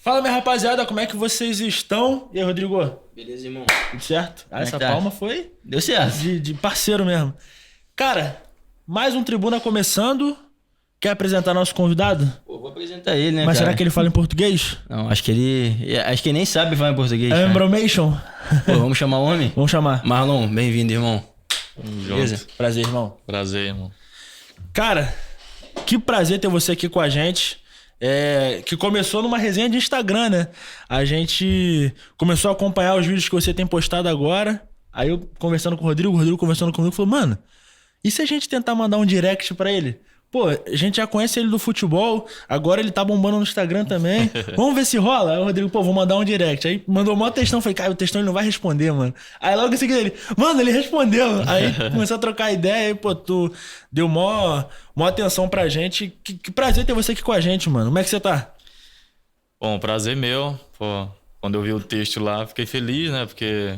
Fala, minha rapaziada, como é que vocês estão? E aí, Rodrigo? Beleza, irmão? Tudo certo? Como é Essa que tá? palma foi Deu certo. de parceiro mesmo. Cara, mais um Tribuna começando. Quer apresentar nosso convidado? Pô, vou apresentar ele, né, Mas cara? será que ele fala em português? Não, acho que ele... Acho que ele nem sabe falar em português, É cara. Embromation? Pô, vamos chamar o homem? Vamos chamar. Marlon, bem-vindo, irmão. Beleza? Prazer, irmão. Prazer, irmão. Cara, que prazer ter você aqui com a gente. Que começou numa resenha de Instagram, né? A gente começou a acompanhar os vídeos que você tem postado agora. Aí eu conversando com o Rodrigo conversando comigo, falou, mano, e se a gente tentar mandar um direct pra ele? Pô, a gente já conhece ele do futebol, agora ele tá bombando no Instagram também. Vamos ver se rola? Aí o Rodrigo, pô, vou mandar um direct. Aí mandou mó textão, falei, cara, o textão ele não vai responder, mano. Aí logo em seguida ele, mano, ele respondeu. Aí começou a trocar ideia, aí, pô, tu deu mó atenção pra gente. Que prazer ter você aqui com a gente, mano. Como é que você tá? Bom, prazer meu. Pô, quando eu vi o texto lá, fiquei feliz, né? Porque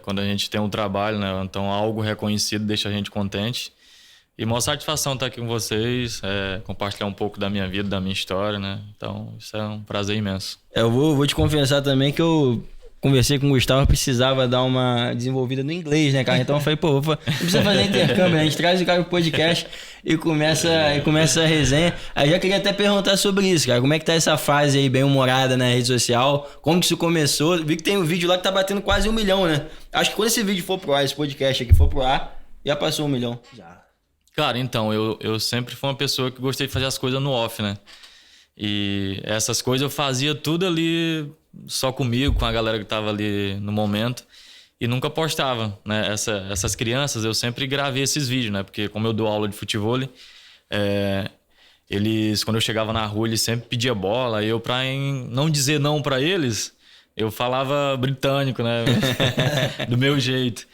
quando a gente tem um trabalho, né? Então algo reconhecido deixa a gente contente. E uma satisfação estar aqui com vocês, compartilhar um pouco da minha vida, da minha história, né? Então isso é um prazer imenso. Eu vou te confessar também que eu conversei com o Gustavo, precisava dar uma desenvolvida no inglês, né, cara? Então eu falei, pô, não precisa fazer intercâmbio, né? A gente traz o cara pro podcast e começa a resenha. Aí já queria até perguntar sobre isso, cara. Como é que tá essa fase aí, bem humorada na rede social? Como que isso começou? Vi que tem um vídeo lá que tá batendo quase 1 milhão, né? Acho que quando esse vídeo for pro ar, esse podcast aqui for pro ar, já passou 1 milhão. Já. Cara, então, eu sempre fui uma pessoa que gostei de fazer as coisas no off, né? E essas coisas eu fazia tudo ali só comigo, com a galera que tava ali no momento. E nunca postava, né? Essas crianças, eu sempre gravei esses vídeos, né? Porque como eu dou aula de futebol, eles, quando eu chegava na rua, eles sempre pediam bola. E eu, pra não dizer não pra eles, eu falava britânico, né? Do meu jeito.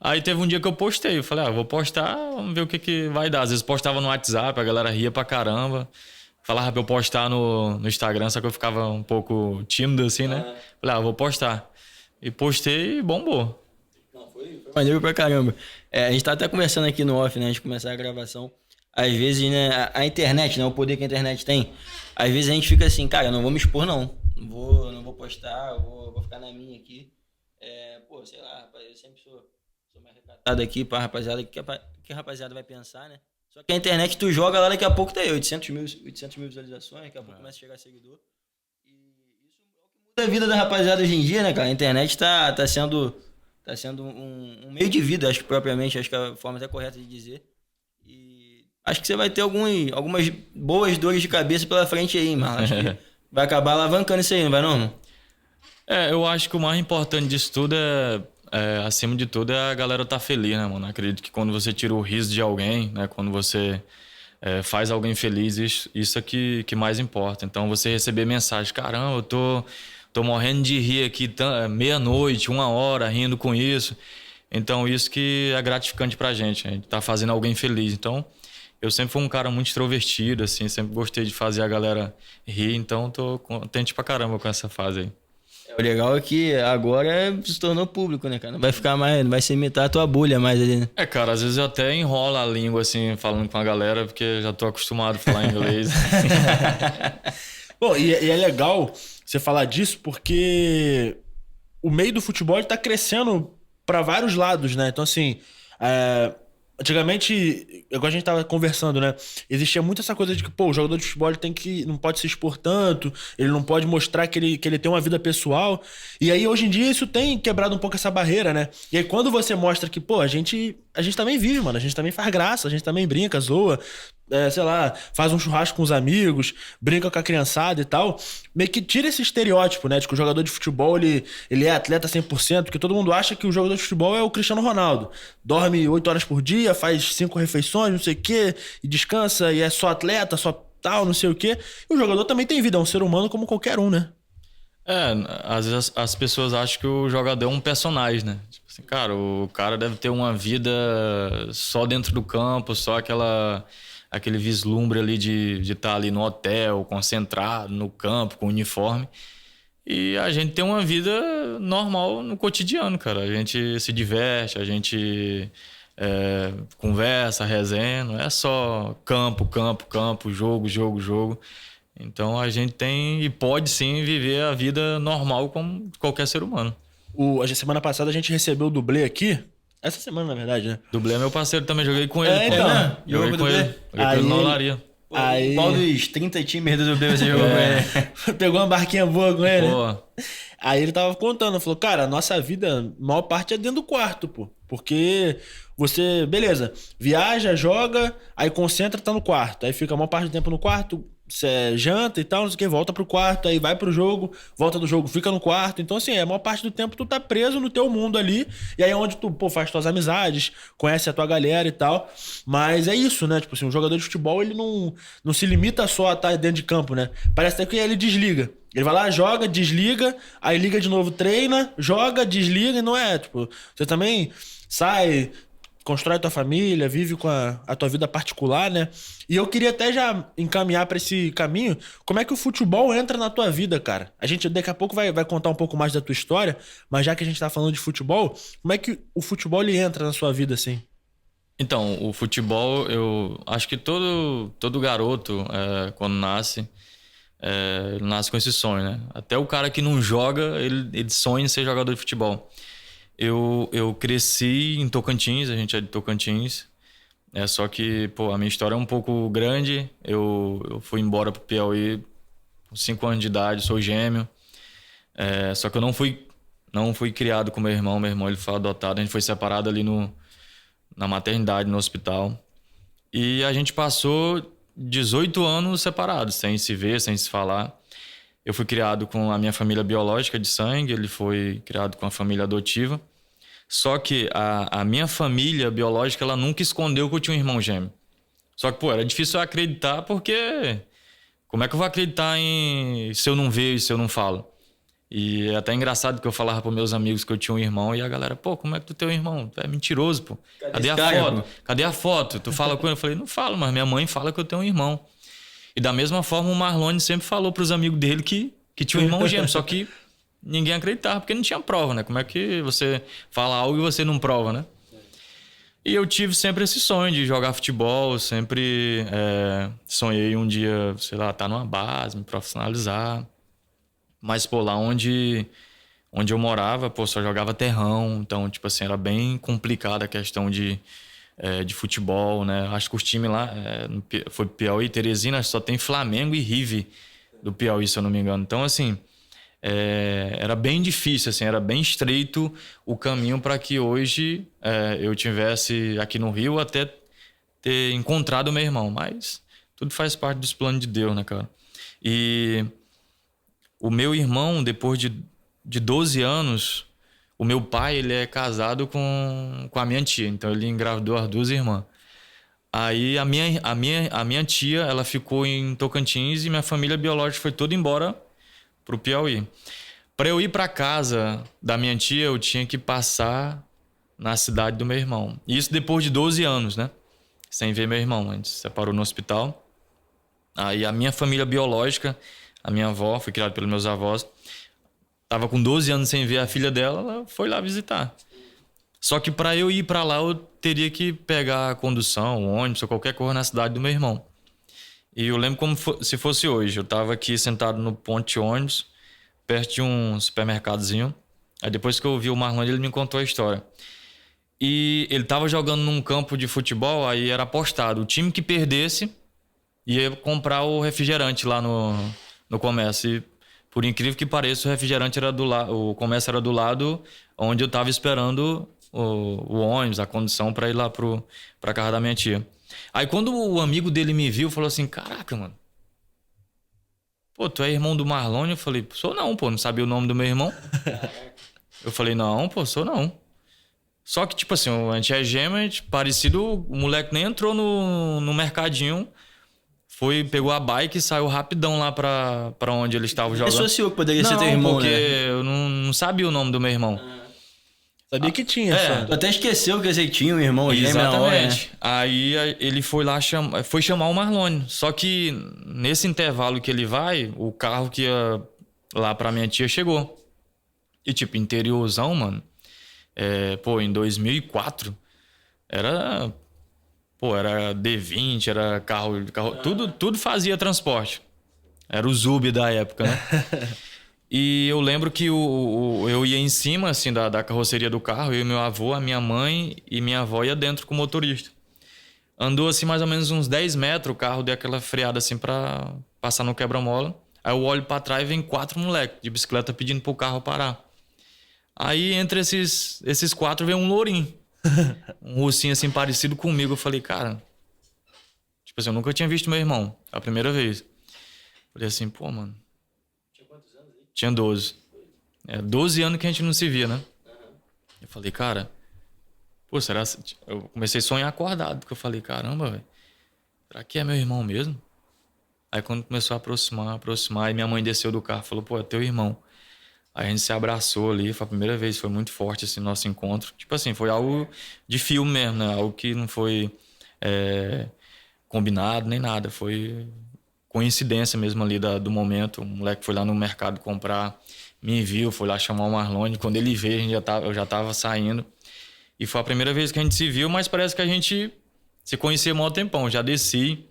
Aí teve um dia que eu postei, eu falei, vou postar, vamos ver o que vai dar. Às vezes postava no WhatsApp, a galera ria pra caramba. Falava pra eu postar no Instagram, só que eu ficava um pouco tímido assim, né? Falei, vou postar. E postei e bombou. Não, foi maneiro pra caramba. A gente tá até conversando aqui no off, né? Antes de começar a gravação. Às vezes, né, a internet, né? O poder que a internet tem. Às vezes a gente fica assim, cara, eu não vou me expor, não. Não vou postar, vou ficar na minha aqui. Pô, sei lá, rapaz, eu sempre sou mais recatado aqui pra rapaziada, que a rapaziada vai pensar, né? Só que a internet tu joga lá, daqui a pouco tá aí 800 mil visualizações, daqui a pouco começa a chegar seguidor. E isso é o que muda a vida da rapaziada hoje em dia, né, cara? A internet tá sendo um meio de vida, acho que propriamente, acho que é a forma até correta de dizer. E acho que você vai ter algumas boas dores de cabeça pela frente aí, mano. Acho que vai acabar alavancando isso aí, não vai não, mano? Eu acho que o mais importante disso tudo acima de tudo, é a galera tá feliz, né, mano? Acredito que quando você tira o riso de alguém, né? Quando você faz alguém feliz, isso é que mais importa. Então, você receber mensagem, caramba, eu tô morrendo de rir aqui meia-noite, 1 hora, rindo com isso. Então, isso que é gratificante pra gente. A gente tá fazendo alguém feliz. Então, eu sempre fui um cara muito extrovertido, assim, sempre gostei de fazer a galera rir. Então, tô contente pra caramba com essa fase aí. O legal é que agora se tornou público, né, cara? Não vai ficar mais, não vai se imitar a tua bolha mais ali, né? Cara, às vezes eu até enrolo a língua, assim, falando com a galera, porque já tô acostumado a falar inglês. Bom, e é legal você falar disso porque o meio do futebol está crescendo para vários lados, né? Então, assim, antigamente, igual a gente tava conversando, né? Existia muito essa coisa de que, pô, o jogador de futebol ele não pode se expor tanto, ele não pode mostrar que ele tem uma vida pessoal. E aí, hoje em dia, isso tem quebrado um pouco essa barreira, né? E aí, quando você mostra que, pô, a gente também vive, mano, a gente também faz graça, a gente também brinca, zoa, sei lá, faz um churrasco com os amigos, brinca com a criançada e tal, meio que tira esse estereótipo, né, de que o jogador de futebol, ele é atleta 100%, porque todo mundo acha que o jogador de futebol é o Cristiano Ronaldo. Dorme 8 horas por dia, faz 5 refeições, não sei o quê, e descansa, e é só atleta, só tal, não sei o quê. E o jogador também tem vida, é um ser humano como qualquer um, né? Às vezes as pessoas acham que o jogador é um personagem, né? Tipo assim, cara, o cara deve ter uma vida só dentro do campo, só aquele vislumbre ali de estar ali no hotel, concentrado, no campo, com uniforme. E a gente tem uma vida normal no cotidiano, cara. A gente se diverte, a gente conversa, resenha. Não é só campo, jogo. Então a gente tem e pode sim viver a vida normal como qualquer ser humano. A semana passada a gente recebeu o dublê aqui. Essa semana, na verdade, né? Dublê é meu parceiro, também joguei com ele. Então. Joguei com ele. Joguei com ele na olaria. Aí... Qual dos 30 times do Dublê você jogou com ele? Pegou uma barquinha boa com ele. Pô. Aí ele tava contando, falou, cara, a nossa vida, a maior parte é dentro do quarto, pô. Porque você, beleza, viaja, joga, aí concentra, tá no quarto. Aí fica a maior parte do tempo no quarto, você janta e tal, não sei o que, volta pro quarto, aí vai pro jogo, volta do jogo, fica no quarto. Então, assim, a maior parte do tempo tu tá preso no teu mundo ali. E aí é onde tu, pô, faz tuas amizades, conhece a tua galera e tal. Mas é isso, né? Tipo assim, um jogador de futebol, ele não se limita só a estar dentro de campo, né? Parece até que ele desliga. Ele vai lá, joga, desliga, aí liga de novo, treina, joga, desliga, e não é, tipo, você também sai, constrói tua família, vive com a tua vida particular, né? E eu queria até já encaminhar pra esse caminho, como é que o futebol entra na tua vida, cara? A gente daqui a pouco vai contar um pouco mais da tua história, mas já que a gente tá falando de futebol, como é que o futebol ele entra na sua vida, assim? Então, o futebol, eu acho que todo garoto, quando nasce, ele nasce com esse sonho, né? Até o cara que não joga, ele sonha em ser jogador de futebol. Eu cresci em Tocantins, a gente é de Tocantins, só que, pô, a minha história é um pouco grande. Eu fui embora pro Piauí com 5 anos de idade, sou gêmeo. Só que eu não fui criado com meu irmão ele foi adotado, a gente foi separado ali na maternidade, no hospital. E a gente passou 18 anos separados, sem se ver, sem se falar. Eu fui criado com a minha família biológica de sangue, ele foi criado com a família adotiva. Só que a minha família biológica, ela nunca escondeu que eu tinha um irmão gêmeo. Só que, pô, era difícil eu acreditar, porque como é que eu vou acreditar se eu não vejo, se eu não falo? E é até engraçado que eu falava para meus amigos que eu tinha um irmão e a galera, pô, como é que tu tem um irmão? Tu é mentiroso, pô. Cadê a foto? Cadê a foto? Tu fala com ele? Eu falei, não falo, mas minha mãe fala que eu tenho um irmão. E da mesma forma, o Marlone sempre falou pros amigos dele que tinha um irmão gêmeo, só que ninguém acreditava, porque não tinha prova, né? Como é que você fala algo e você não prova, né? E eu tive sempre esse sonho de jogar futebol, sempre sonhei um dia, sei lá, estar numa base, me profissionalizar. Mas, pô, lá onde eu morava, pô, só jogava terrão. Então, tipo assim, era bem complicada a questão de futebol, né? Acho que os times lá, foi Piauí, Teresina, acho que só tem Flamengo e River do Piauí, se eu não me engano. Então, assim, era bem difícil, assim, era bem estreito o caminho para que hoje eu tivesse aqui no Rio até ter encontrado o meu irmão. Mas tudo faz parte dos planos de Deus, né, cara? E o meu irmão, depois de 12 anos, o meu pai, ele é casado com a minha tia. Então, ele engravidou as 2 irmãs. Aí, a minha tia, ela ficou em Tocantins e minha família biológica foi toda embora pro Piauí. Para eu ir para casa da minha tia, eu tinha que passar na cidade do meu irmão. Isso depois de 12 anos, né? Sem ver meu irmão. A gente se separou no hospital. Aí, a minha família biológica, a minha avó, foi criada pelos meus avós, tava com 12 anos sem ver a filha dela, ela foi lá visitar. Só que para eu ir para lá, eu teria que pegar a condução, ônibus ou qualquer coisa na cidade do meu irmão. E eu lembro como se fosse hoje. Eu tava aqui sentado no ponto de ônibus, perto de um supermercadozinho. Aí depois que eu vi o Marlon, ele me contou a história. E ele tava jogando num campo de futebol, aí era apostado. O time que perdesse ia comprar o refrigerante lá no comércio. E, por incrível que pareça, o refrigerante era o comércio era do lado onde eu tava esperando o ônibus, a condução para ir lá pra casa da minha tia. Aí quando o amigo dele me viu, falou assim, caraca, mano, pô, tu é irmão do Marlone? Eu falei, sou não, pô, não sabia o nome do meu irmão. Eu falei, não, pô, sou não. Só que, tipo assim, a gente é gêmeo, parecido, o moleque nem entrou no mercadinho, pegou a bike e saiu rapidão lá pra onde ele estava jogando. Associou que poderia ser teu irmão, porque né? eu não sabia o nome do meu irmão. Sabia que tinha, só. Tu até esqueceu que você tinha um irmão gêmeo na hora, né? Exatamente. Aí ele foi lá foi chamar o Marlone. Só que nesse intervalo que ele vai, o carro que ia lá pra minha tia chegou. E tipo, interiorzão, mano. Em 2004 era D20, era carro tudo fazia transporte. Era o Zub da época, né? E eu lembro que eu ia em cima, assim, da carroceria do carro, eu e meu avô, a minha mãe e minha avó ia dentro com o motorista. Andou, assim, mais ou menos uns 10 metros, o carro deu aquela freada, assim, pra passar no quebra-mola. Aí eu olho pra trás e vem 4 moleques de bicicleta pedindo pro carro parar. Aí, entre esses 4, vem um lourinho. Um ursinho, assim, parecido comigo. Eu falei, cara... Tipo assim, eu nunca tinha visto meu irmão. A primeira vez. Falei assim, pô, mano... Tinha 12. 12 anos que a gente não se via, né? Eu falei, cara... Pô, será... Eu comecei a sonhar acordado. Porque eu falei, caramba, velho... Será que é meu irmão mesmo? Aí quando começou a aproximar... Aí minha mãe desceu do carro e falou, pô, é teu irmão. Aí a gente se abraçou ali. Foi a primeira vez. Foi muito forte esse nosso encontro. Tipo assim, foi algo de filme mesmo, né? Algo que não foi combinado nem nada. Foi coincidência mesmo ali do momento. O moleque foi lá no mercado comprar... Me viu, foi lá chamar o Marlone. Quando ele veio, eu já tava saindo. E foi a primeira vez que a gente se viu, mas parece que a gente se conhecia há um tempão. Já desci,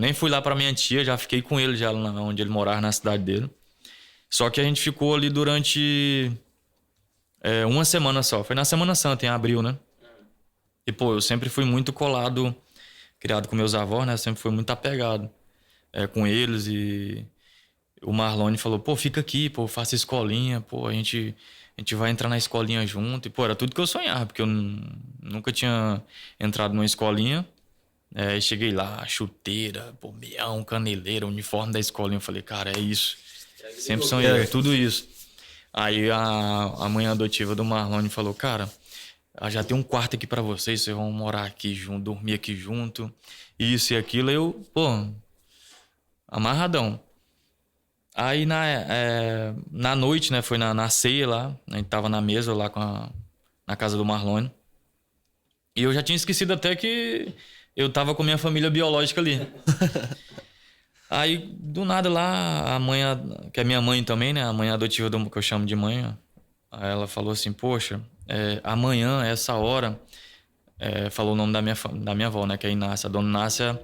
nem fui lá pra minha tia, já fiquei com ele já onde ele morava, na cidade dele. Só que a gente ficou ali durante uma semana só. Foi na Semana Santa, em abril, né? E, pô, eu sempre fui muito colado, criado com meus avós, né? Sempre fui muito apegado com eles e... O Marlone falou, pô, fica aqui, pô, faça escolinha, pô, a gente vai entrar na escolinha junto. E, pô, era tudo que eu sonhava, porque eu nunca tinha entrado numa escolinha. Cheguei lá, chuteira, pô, meião, caneleira, uniforme da escolinha. Eu falei, cara, é isso. Sempre sonhei, tudo isso. Aí a mãe adotiva do Marlone falou, cara, já tem um quarto aqui pra vocês vão morar aqui junto, dormir aqui junto, isso e aquilo. Eu, pô, amarradão. Aí na noite, né, foi na ceia lá, a gente tava na mesa lá na casa do Marlone. E eu já tinha esquecido até que eu tava com minha família biológica ali. Aí, do nada lá, a mãe, que é minha mãe também, né, a mãe adotiva que eu chamo de mãe, aí ela falou assim, poxa, amanhã, essa hora, falou o nome da minha avó, né, que é a Inácia, a dona Inácia...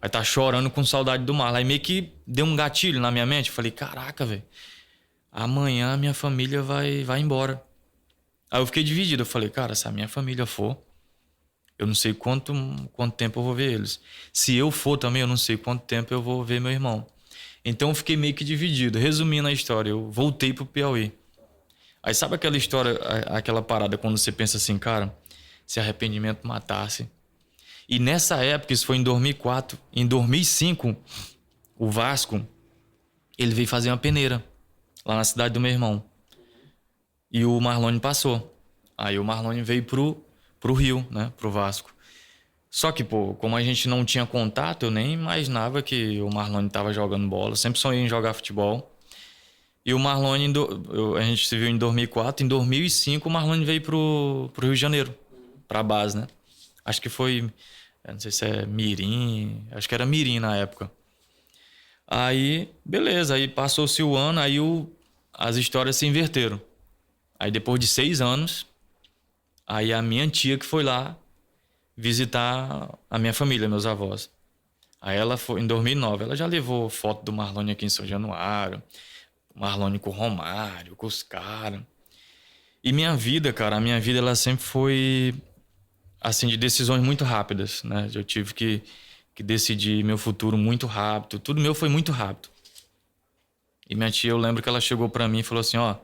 vai estar chorando com saudade do Marlon. Aí meio que deu um gatilho na minha mente. Eu falei, caraca, velho. Amanhã a minha família vai embora. Aí eu fiquei dividido. Eu falei, cara, se a minha família for, eu não sei quanto tempo eu vou ver eles. Se eu for também, eu não sei quanto tempo eu vou ver meu irmão. Então eu fiquei meio que dividido. Resumindo a história, eu voltei pro Piauí. Aí sabe aquela história, aquela parada quando você pensa assim, cara, se arrependimento matasse... E nessa época, isso foi em 2004, em 2005, o Vasco, ele veio fazer uma peneira lá na cidade do meu irmão. E o Marlone passou. Aí o Marlone veio pro Rio, né, pro Vasco. Só que, pô, como a gente não tinha contato, eu nem imaginava que o Marlone tava jogando bola. Sempre sonhei em jogar futebol. E o Marlone, a gente se viu em 2004. Em 2005, o Marlone veio pro Rio de Janeiro, pra base, né? Acho que foi... não sei se é Mirim, acho que era Mirim na época. Aí, beleza, aí passou-se o ano, aí as histórias se inverteram. Aí depois de 6 anos, aí a minha tia que foi lá visitar a minha família, meus avós. Aí ela foi, em 2009, ela já levou foto do Marlone aqui em São Januário, o Marlone com o Romário, com os caras. E minha vida, cara, a minha vida ela sempre foi... assim, de decisões muito rápidas, né? Eu tive que decidir meu futuro muito rápido. Tudo meu foi muito rápido. E minha tia, eu lembro que ela chegou pra mim e falou assim, ó...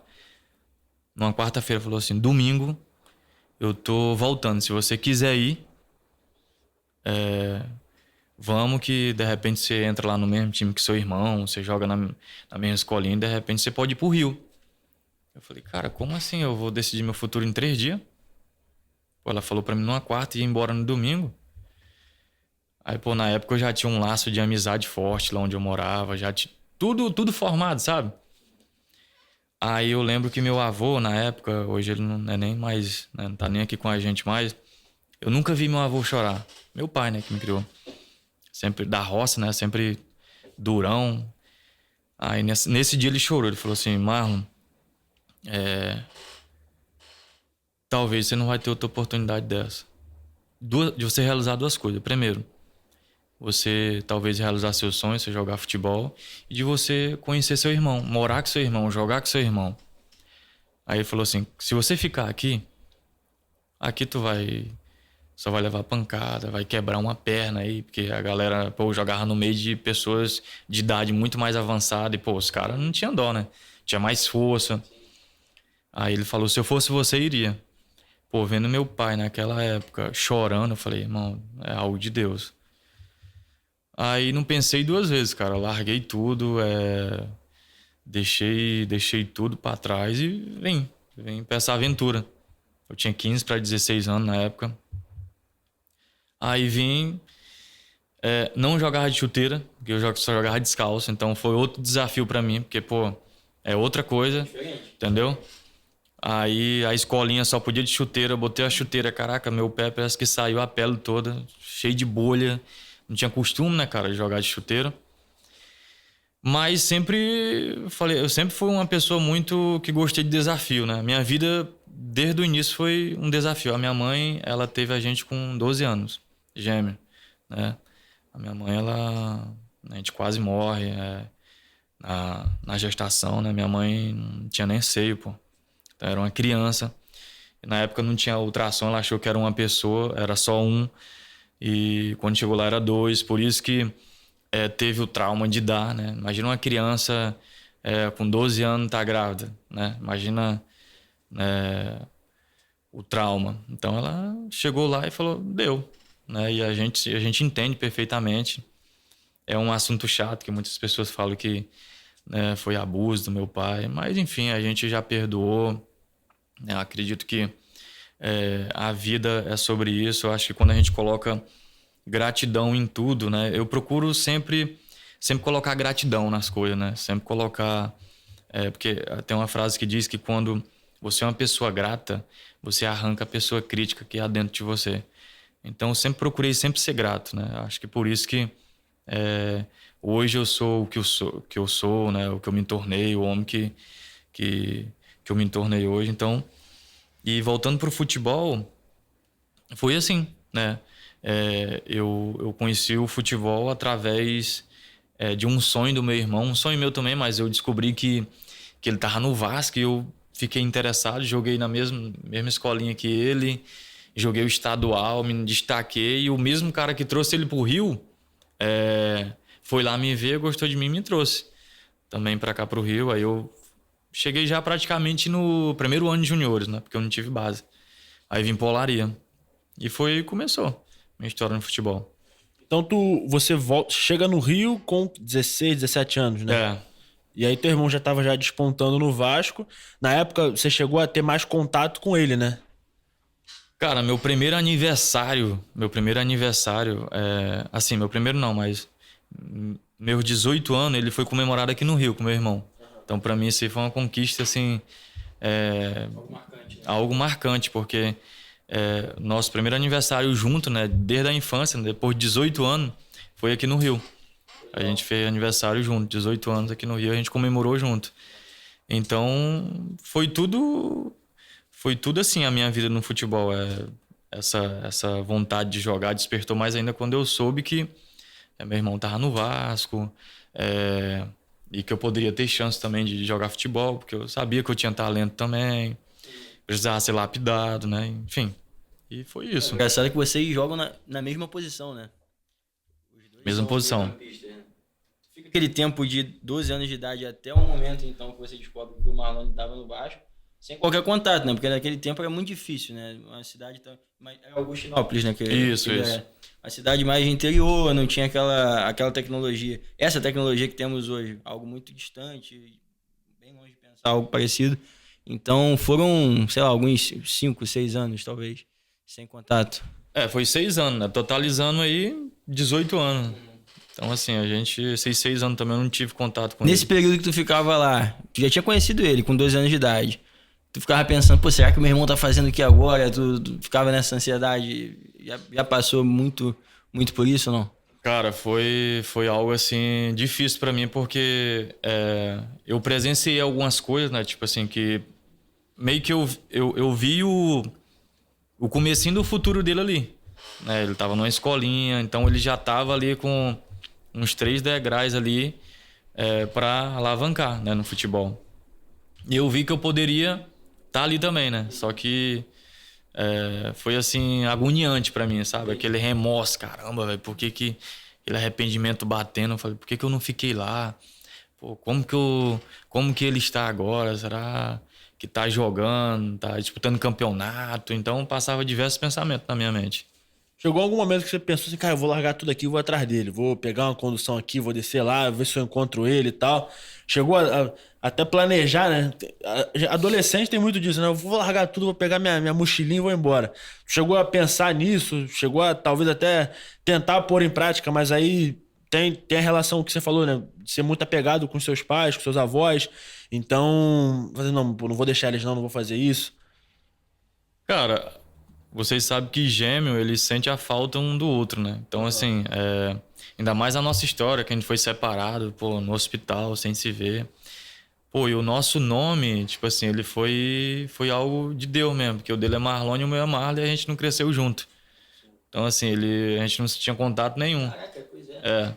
numa quarta-feira, falou assim, domingo eu tô voltando. Se você quiser ir, vamos que de repente você entra lá no mesmo time que seu irmão, você joga na mesma escolinha e de repente você pode ir pro Rio. Eu falei, cara, como assim eu vou decidir meu futuro em 3 dias? Ela falou pra mim numa quarta e ia embora no domingo. Aí, pô, na época eu já tinha um laço de amizade forte lá onde eu morava, já tinha tudo formado, sabe? Aí eu lembro que meu avô, na época, hoje ele não é nem mais, né, não tá nem aqui com a gente mais, eu nunca vi meu avô chorar. Meu pai, né, que me criou. Sempre da roça, né, sempre durão. Aí nesse dia ele chorou, ele falou assim, Marlon, talvez você não vai ter outra oportunidade dessa. De você realizar 2 coisas. Primeiro, você talvez realizar seus sonhos, você jogar futebol, e de você conhecer seu irmão, morar com seu irmão, jogar com seu irmão. Aí ele falou assim, se você ficar aqui tu só vai levar pancada, vai quebrar uma perna aí, porque a galera, pô, jogava no meio de pessoas de idade muito mais avançada e, pô, os caras não tinham dó, né? Tinha mais força. Aí ele falou, se eu fosse você, iria. Pô, vendo meu pai naquela época chorando, eu falei, irmão, é algo de Deus. Aí não pensei duas vezes, cara. Larguei tudo, deixei tudo pra trás e vim pra essa aventura. Eu tinha 15 para 16 anos na época. Aí vim, não jogava de chuteira, porque eu só jogava descalço. Então foi outro desafio pra mim, porque, pô, é outra coisa, entendeu? Aí a escolinha só podia de chuteira, eu botei a chuteira, caraca, meu pé parece que saiu a pele toda, cheio de bolha. Não tinha costume, né, cara, de jogar de chuteira. Mas eu sempre fui uma pessoa muito que gostei de desafio, né? Minha vida, desde o início, foi um desafio. A minha mãe, ela teve a gente com 12 anos, gêmeo, né? A minha mãe, a gente quase morre na gestação, né? Minha mãe não tinha nem seio, pô. Então, era uma criança. Na época não tinha ultrassom, ela achou que era uma pessoa, era só um. E quando chegou lá era 2, por isso que teve o trauma de dar, né? Imagina uma criança com 12 anos tá grávida, né? Imagina o trauma. Então ela chegou lá e falou, deu, né? E a gente entende perfeitamente. É um assunto chato que muitas pessoas falam que foi abuso do meu pai, mas enfim, a gente já perdoou. Eu acredito que a vida é sobre isso. Eu acho que quando a gente coloca gratidão em tudo, né? Eu procuro sempre colocar gratidão nas coisas, né? Sempre colocar... porque tem uma frase que diz que quando você é uma pessoa grata, você arranca a pessoa crítica que há dentro de você. Então, eu sempre procurei ser grato, né? Acho que por isso que hoje eu sou o que eu sou, né? O que eu me tornei, o homem que eu me tornei hoje. Então, e voltando pro futebol, foi assim, né? Eu conheci o futebol através de um sonho do meu irmão, um sonho meu também, mas eu descobri que ele tava no Vasco e eu fiquei interessado, joguei na mesma escolinha que ele, joguei o estadual, me destaquei, e o mesmo cara que trouxe ele pro Rio foi lá me ver, gostou de mim e me trouxe também pra cá pro Rio. Aí eu cheguei já praticamente no primeiro ano de juniores, né? Porque eu não tive base. Aí vim pra Olaria. E começou minha história no futebol. Então você chega no Rio com 16, 17 anos, né? E aí teu irmão já tava já despontando no Vasco. Na época você chegou a ter mais contato com ele, né? Cara, meu primeiro aniversário, assim, meu primeiro não, mas meus 18 anos, ele foi comemorado aqui no Rio com meu irmão. Então, pra mim, isso aí foi uma conquista, assim, Algo marcante, né? algo marcante, porque nosso primeiro aniversário junto, né, desde a infância, né, depois de 18 anos, foi aqui no Rio. A gente fez aniversário junto, 18 anos aqui no Rio, a gente comemorou junto. Então, foi tudo assim a minha vida no futebol. Essa vontade de jogar despertou mais ainda quando eu soube que meu irmão tava no Vasco, e que eu poderia ter chance também de jogar futebol, porque eu sabia que eu tinha talento também, precisava ser lapidado, né? Enfim, e foi isso. O engraçado é que vocês jogam na mesma posição, né? Os dois Mesma são posição. meio-campistas, né? Fica aquele tempo de 12 anos de idade até o momento, então, que você descobre que o Marlon estava no Vasco, sem qualquer contato, né? Porque naquele tempo era muito difícil, né? Uma cidade tão... É Augustinópolis, né? Isso. A cidade mais interior, não tinha aquela tecnologia. Essa tecnologia que temos hoje, algo muito distante, bem longe de pensar algo parecido. Então foram, sei lá, alguns 5, 6 anos, talvez, sem contato. Foi 6 anos, né? Totalizando aí 18 anos. Então, assim, esses 6 anos também eu não tive contato com Nesse ele. período que tu ficava lá, tu já tinha conhecido ele com 12 anos de idade. Tu ficava pensando, pô, será que meu irmão tá fazendo o que agora? Tu ficava nessa ansiedade, já passou muito por isso ou não? Cara, foi algo assim difícil pra mim, porque eu presenciei algumas coisas, né? Tipo assim, que meio que eu vi o comecinho do futuro dele ali. né? Ele tava numa escolinha, então ele já tava ali com uns 3 degraus ali para alavancar, né, no futebol. E eu vi que eu poderia estar ali também, né? Só que foi assim, agoniante pra mim, sabe? Aquele remorso, caramba, velho, por que que aquele arrependimento batendo? Eu falei, por que que eu não fiquei lá? Pô, como que ele está agora? Será que tá jogando, tá disputando campeonato? Então passava diversos pensamentos na minha mente. Chegou algum momento que você pensou assim, cara, eu vou largar tudo aqui e vou atrás dele. Vou pegar uma condução aqui, vou descer lá, ver se eu encontro ele e tal. Chegou até planejar, né? Adolescente tem muito disso, né? Eu vou largar tudo, vou pegar minha mochilinha e vou embora. Chegou a pensar nisso, chegou a talvez até tentar pôr em prática, mas aí tem a relação que você falou, né? De ser muito apegado com seus pais, com seus avós. Então, não vou deixar eles não vou fazer isso. Cara, vocês sabem que gêmeo, ele sente a falta um do outro, né? Então, assim, ainda mais a nossa história, que a gente foi separado, pô, no hospital, sem se ver. Pô, e o nosso nome, tipo assim, ele foi algo de Deus mesmo, porque o dele é Marlon e o meu é Marlon e a gente não cresceu junto. Então, assim, a gente não tinha contato nenhum. Caraca, pois é.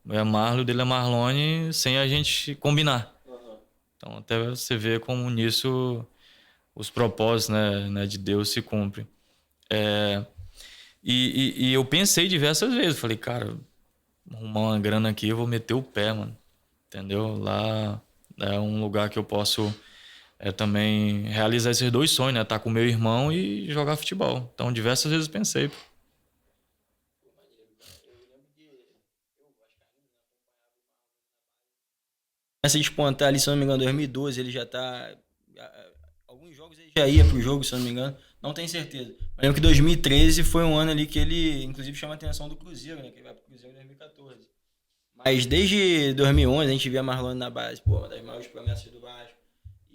O meu é Marlon, o dele é Marlone, sem a gente combinar. Então, até você vê como nisso os propósitos, né, de Deus se cumprem. E eu pensei diversas vezes, falei, cara, vou arrumar uma grana aqui, eu vou meter o pé, mano. Entendeu? Lá é um lugar que eu posso também realizar esses 2 sonhos, né? Estar com meu irmão e jogar futebol. Então, diversas vezes pensei. Essa despontar ali, se eu não me engano, 2012, ele já tá. Alguns jogos ele já ia pro jogo, se eu não me engano. Não tenho certeza. Mas lembro que 2013 foi um ano ali que ele, inclusive, chama a atenção do Cruzeiro, né? Que ele vai pro Cruzeiro em 2014. Mas desde 2011 a gente via Marlon na base, pô, uma das maiores promessas do Vasco.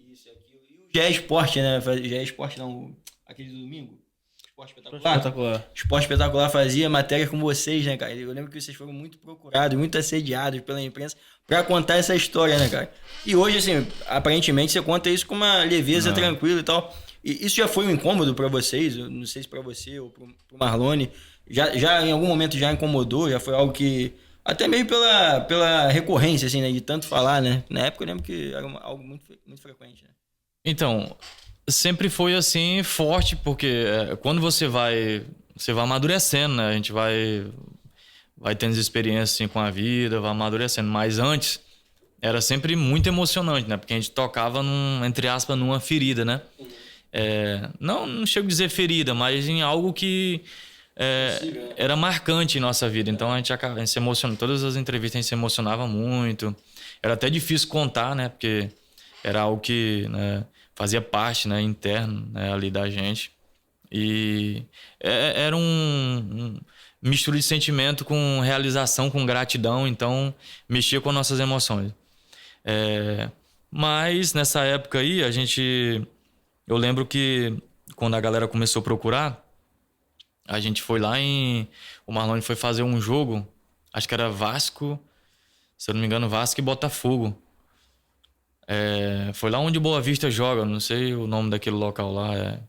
Isso e aquilo. E o GE Esporte, né? GE Esporte não, aquele do domingo. Esporte Espetacular. Esporte Espetacular fazia matéria com vocês, né, cara? Eu lembro que vocês foram muito procurados, muito assediados pela imprensa pra contar essa história, né, cara? E hoje, assim, aparentemente você conta isso com uma leveza tranquila e tal. E isso já foi um incômodo pra vocês? Eu não sei se pra você ou pro Marlone. Já em algum momento já incomodou? Já foi algo que... Até meio pela recorrência, assim, né? De tanto falar, né? Na época eu lembro que era algo muito, muito frequente, né? Então, sempre foi assim, forte, porque quando você vai amadurecendo, né? A gente vai tendo experiências assim, com a vida, vai amadurecendo. Mas antes, era sempre muito emocionante, né? Porque a gente tocava, entre aspas, numa ferida, né? Não chego a dizer ferida, mas em algo que era marcante em nossa vida. Então a gente se emocionava. Todas as entrevistas a gente se emocionava muito. Era até difícil contar, né? Porque era algo que, né, fazia parte, né, interno, né, ali da gente. E era um mistura de sentimento com realização, com gratidão. Então mexia com nossas emoções. Mas nessa época aí, eu lembro que quando a galera começou a procurar, a gente foi lá o Marlon foi fazer um jogo, acho que era Vasco, se eu não me engano, Vasco e Botafogo. Foi lá onde o Boa Vista joga, não sei o nome daquele local lá,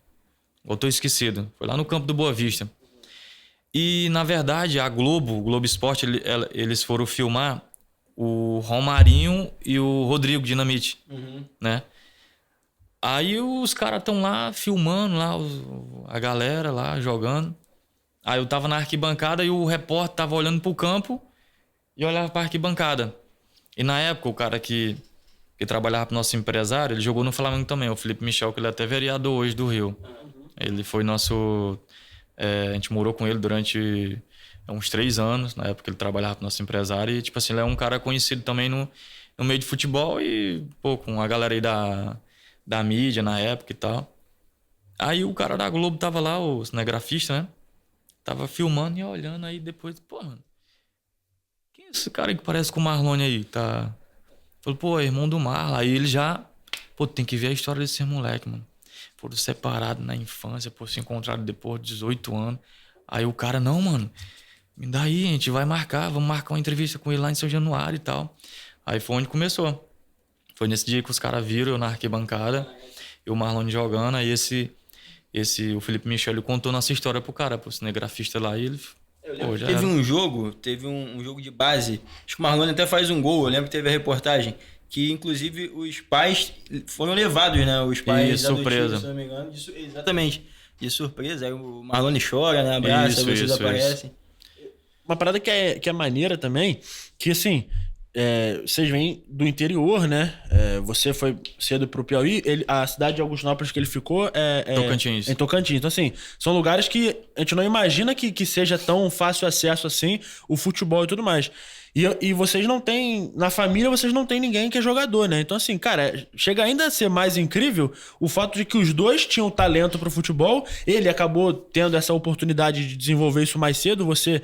eu tô esquecido. Foi lá no campo do Boa Vista. E, na verdade, o Globo Esporte, eles foram filmar o Romarinho e o Rodrigo Dinamite, né? Aí os caras estão lá filmando, lá, a galera lá jogando. Aí eu tava na arquibancada e o repórter tava olhando pro campo e olhava pra arquibancada. E na época, o cara que trabalhava pro nosso empresário, ele jogou no Flamengo também, o Felipe Michel, que ele é até vereador hoje do Rio. Ele foi nosso... a gente morou com ele durante uns 3 anos, na época que ele trabalhava pro nosso empresário. E, tipo assim, ele é um cara conhecido também no meio de futebol e, pô, com a galera aí da mídia na época e tal. Aí o cara da Globo tava lá, o cinegrafista, né? Tava filmando e olhando aí depois, pô, mano, quem é esse cara aí que parece com o Marlone aí? Tá? Falei, pô, é irmão do Marlon. Aí ele já, pô, tem que ver a história desse moleque, mano. Foram separados na infância, pô, se encontraram depois de 18 anos. Aí o cara, não, mano, me dá aí, a gente vai vamos marcar uma entrevista com ele lá em São Januário e tal. Aí foi onde começou. Foi nesse dia que os caras viram eu na arquibancada e o Marlon jogando. Aí esse o Felipe Michel, ele contou nossa história pro cara, pro cinegrafista lá, e ele... Eu lembro Pô, que já teve era. um jogo de base. Acho que o Marlon até faz um gol. Eu lembro que teve a reportagem que, inclusive, os pais foram levados, né? Os pais Isso, adotivos, surpresa. se não me engano. Exatamente. De surpresa. Aí o Marlon chora, né? Abraça, Isso, vocês isso, aparecem. Uma parada que é maneira também, que assim, vocês vêm do interior, né? Você foi cedo pro Piauí, a cidade de Augustinópolis que ele ficou Tocantins. em Tocantins. Então, assim, são lugares que a gente não imagina que seja tão fácil acesso assim, o futebol e tudo mais. E vocês não têm, na família, vocês não têm ninguém que é jogador, né? Então, assim, cara, chega ainda a ser mais incrível o fato de que os dois tinham talento pro futebol. Ele acabou tendo essa oportunidade de desenvolver isso mais cedo, você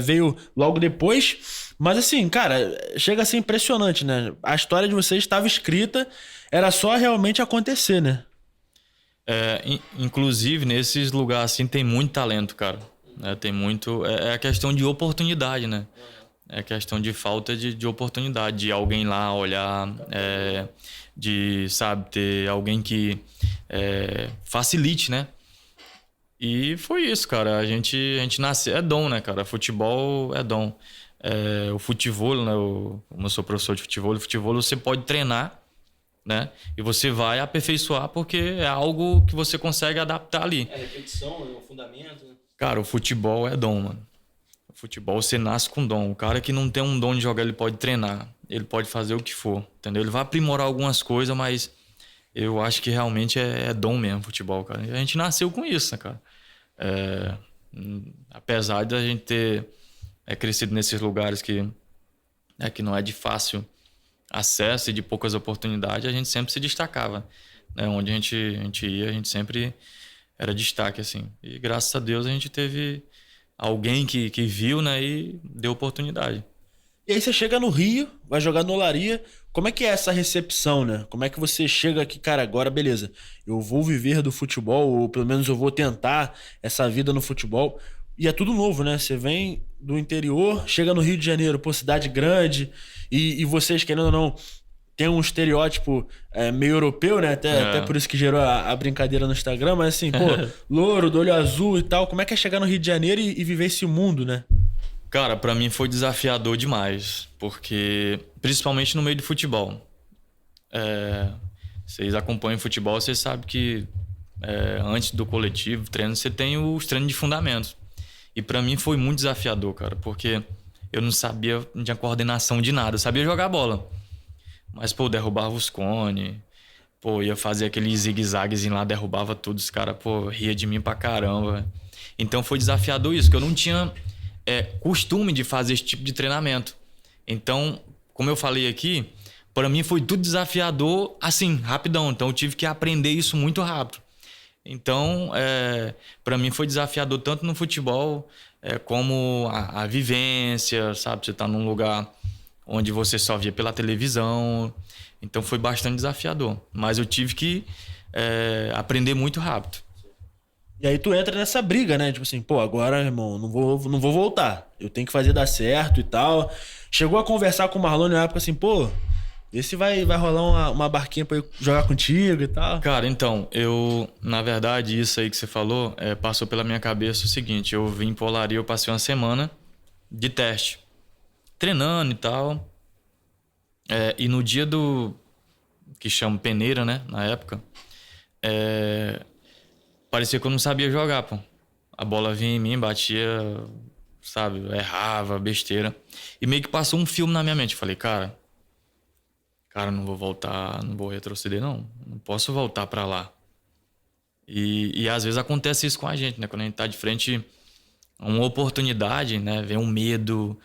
veio logo depois. Mas, assim, cara, chega a ser impressionante, né? A história de vocês estava escrita, era só realmente acontecer, né? Inclusive, nesses lugares assim, tem muito talento, cara. Tem muito... É a questão de oportunidade, né? É questão de falta de oportunidade, de alguém lá olhar, de, sabe, ter alguém que facilite, né? E foi isso, cara. A gente nasceu... É dom, né, cara? Futebol é dom. O futebol, né? Como eu sou professor de futebol, você pode treinar, né? E você vai aperfeiçoar porque é algo que você consegue adaptar ali. Repetição, o fundamento, né? Cara, o futebol é dom, mano. O futebol você nasce com dom. O cara que não tem um dom de jogar, ele pode treinar. Ele pode fazer o que for, entendeu? Ele vai aprimorar algumas coisas, mas eu acho que realmente é dom mesmo, futebol, cara. E a gente nasceu com isso, né, cara? Apesar de a gente ter crescido nesses lugares que não é de fácil acesso e de poucas oportunidades, a gente sempre se destacava, né? Onde a gente ia, a gente sempre era destaque, assim. E graças a Deus a gente teve alguém que viu, né, e deu oportunidade. E aí você chega no Rio, vai jogar no Olaria. Como é que é essa recepção, né? Como é que você chega aqui, cara, agora beleza, eu vou viver do futebol, ou pelo menos eu vou tentar essa vida no futebol. E é tudo novo, né? Você vem do interior, chega no Rio de Janeiro, pô, cidade grande, e vocês, querendo ou não, tem um estereótipo meio europeu, né? Até por isso que gerou a brincadeira no Instagram, mas assim, pô, louro, do olho azul e tal. Como é que é chegar no Rio de Janeiro e viver esse mundo, né? Cara, pra mim foi desafiador demais, porque principalmente no meio do futebol. Vocês acompanham futebol, vocês sabem que antes do coletivo, treino, você tem os treinos de fundamentos. E pra mim foi muito desafiador, cara, porque eu não tinha coordenação de nada, eu sabia jogar bola. Mas, pô, derrubava os cones, pô, ia fazer aquele zigue-zaguezinho lá, derrubava tudo, os caras, pô, ria de mim pra caramba. Então foi desafiador isso, que eu não tinha costume de fazer esse tipo de treinamento. Então, como eu falei aqui, pra mim foi tudo desafiador, assim, rapidão. Então eu tive que aprender isso muito rápido. Então, pra mim foi desafiador tanto no futebol como a vivência, sabe? Você tá num lugar onde você só via pela televisão. Então foi bastante desafiador. Mas eu tive que aprender muito rápido. E aí tu entra nessa briga, né? Tipo assim, pô, agora, irmão, não vou voltar. Eu tenho que fazer dar certo e tal. Chegou a conversar com o Marlon na época assim, pô, vê se vai rolar uma barquinha pra eu jogar contigo e tal. Cara, então, na verdade, isso aí que você falou, passou pela minha cabeça o seguinte, eu vim pra Olaria, eu passei uma semana de teste, treinando e tal. E no dia que chama peneira, né, na época, parecia que eu não sabia jogar, pô. A bola vinha em mim, batia, sabe, errava, besteira. E meio que passou um filme na minha mente. Eu falei, cara, não vou voltar, não vou retroceder, não. Não posso voltar pra lá. E às vezes acontece isso com a gente, né? Quando a gente tá de frente a uma oportunidade, né? Vem o medo,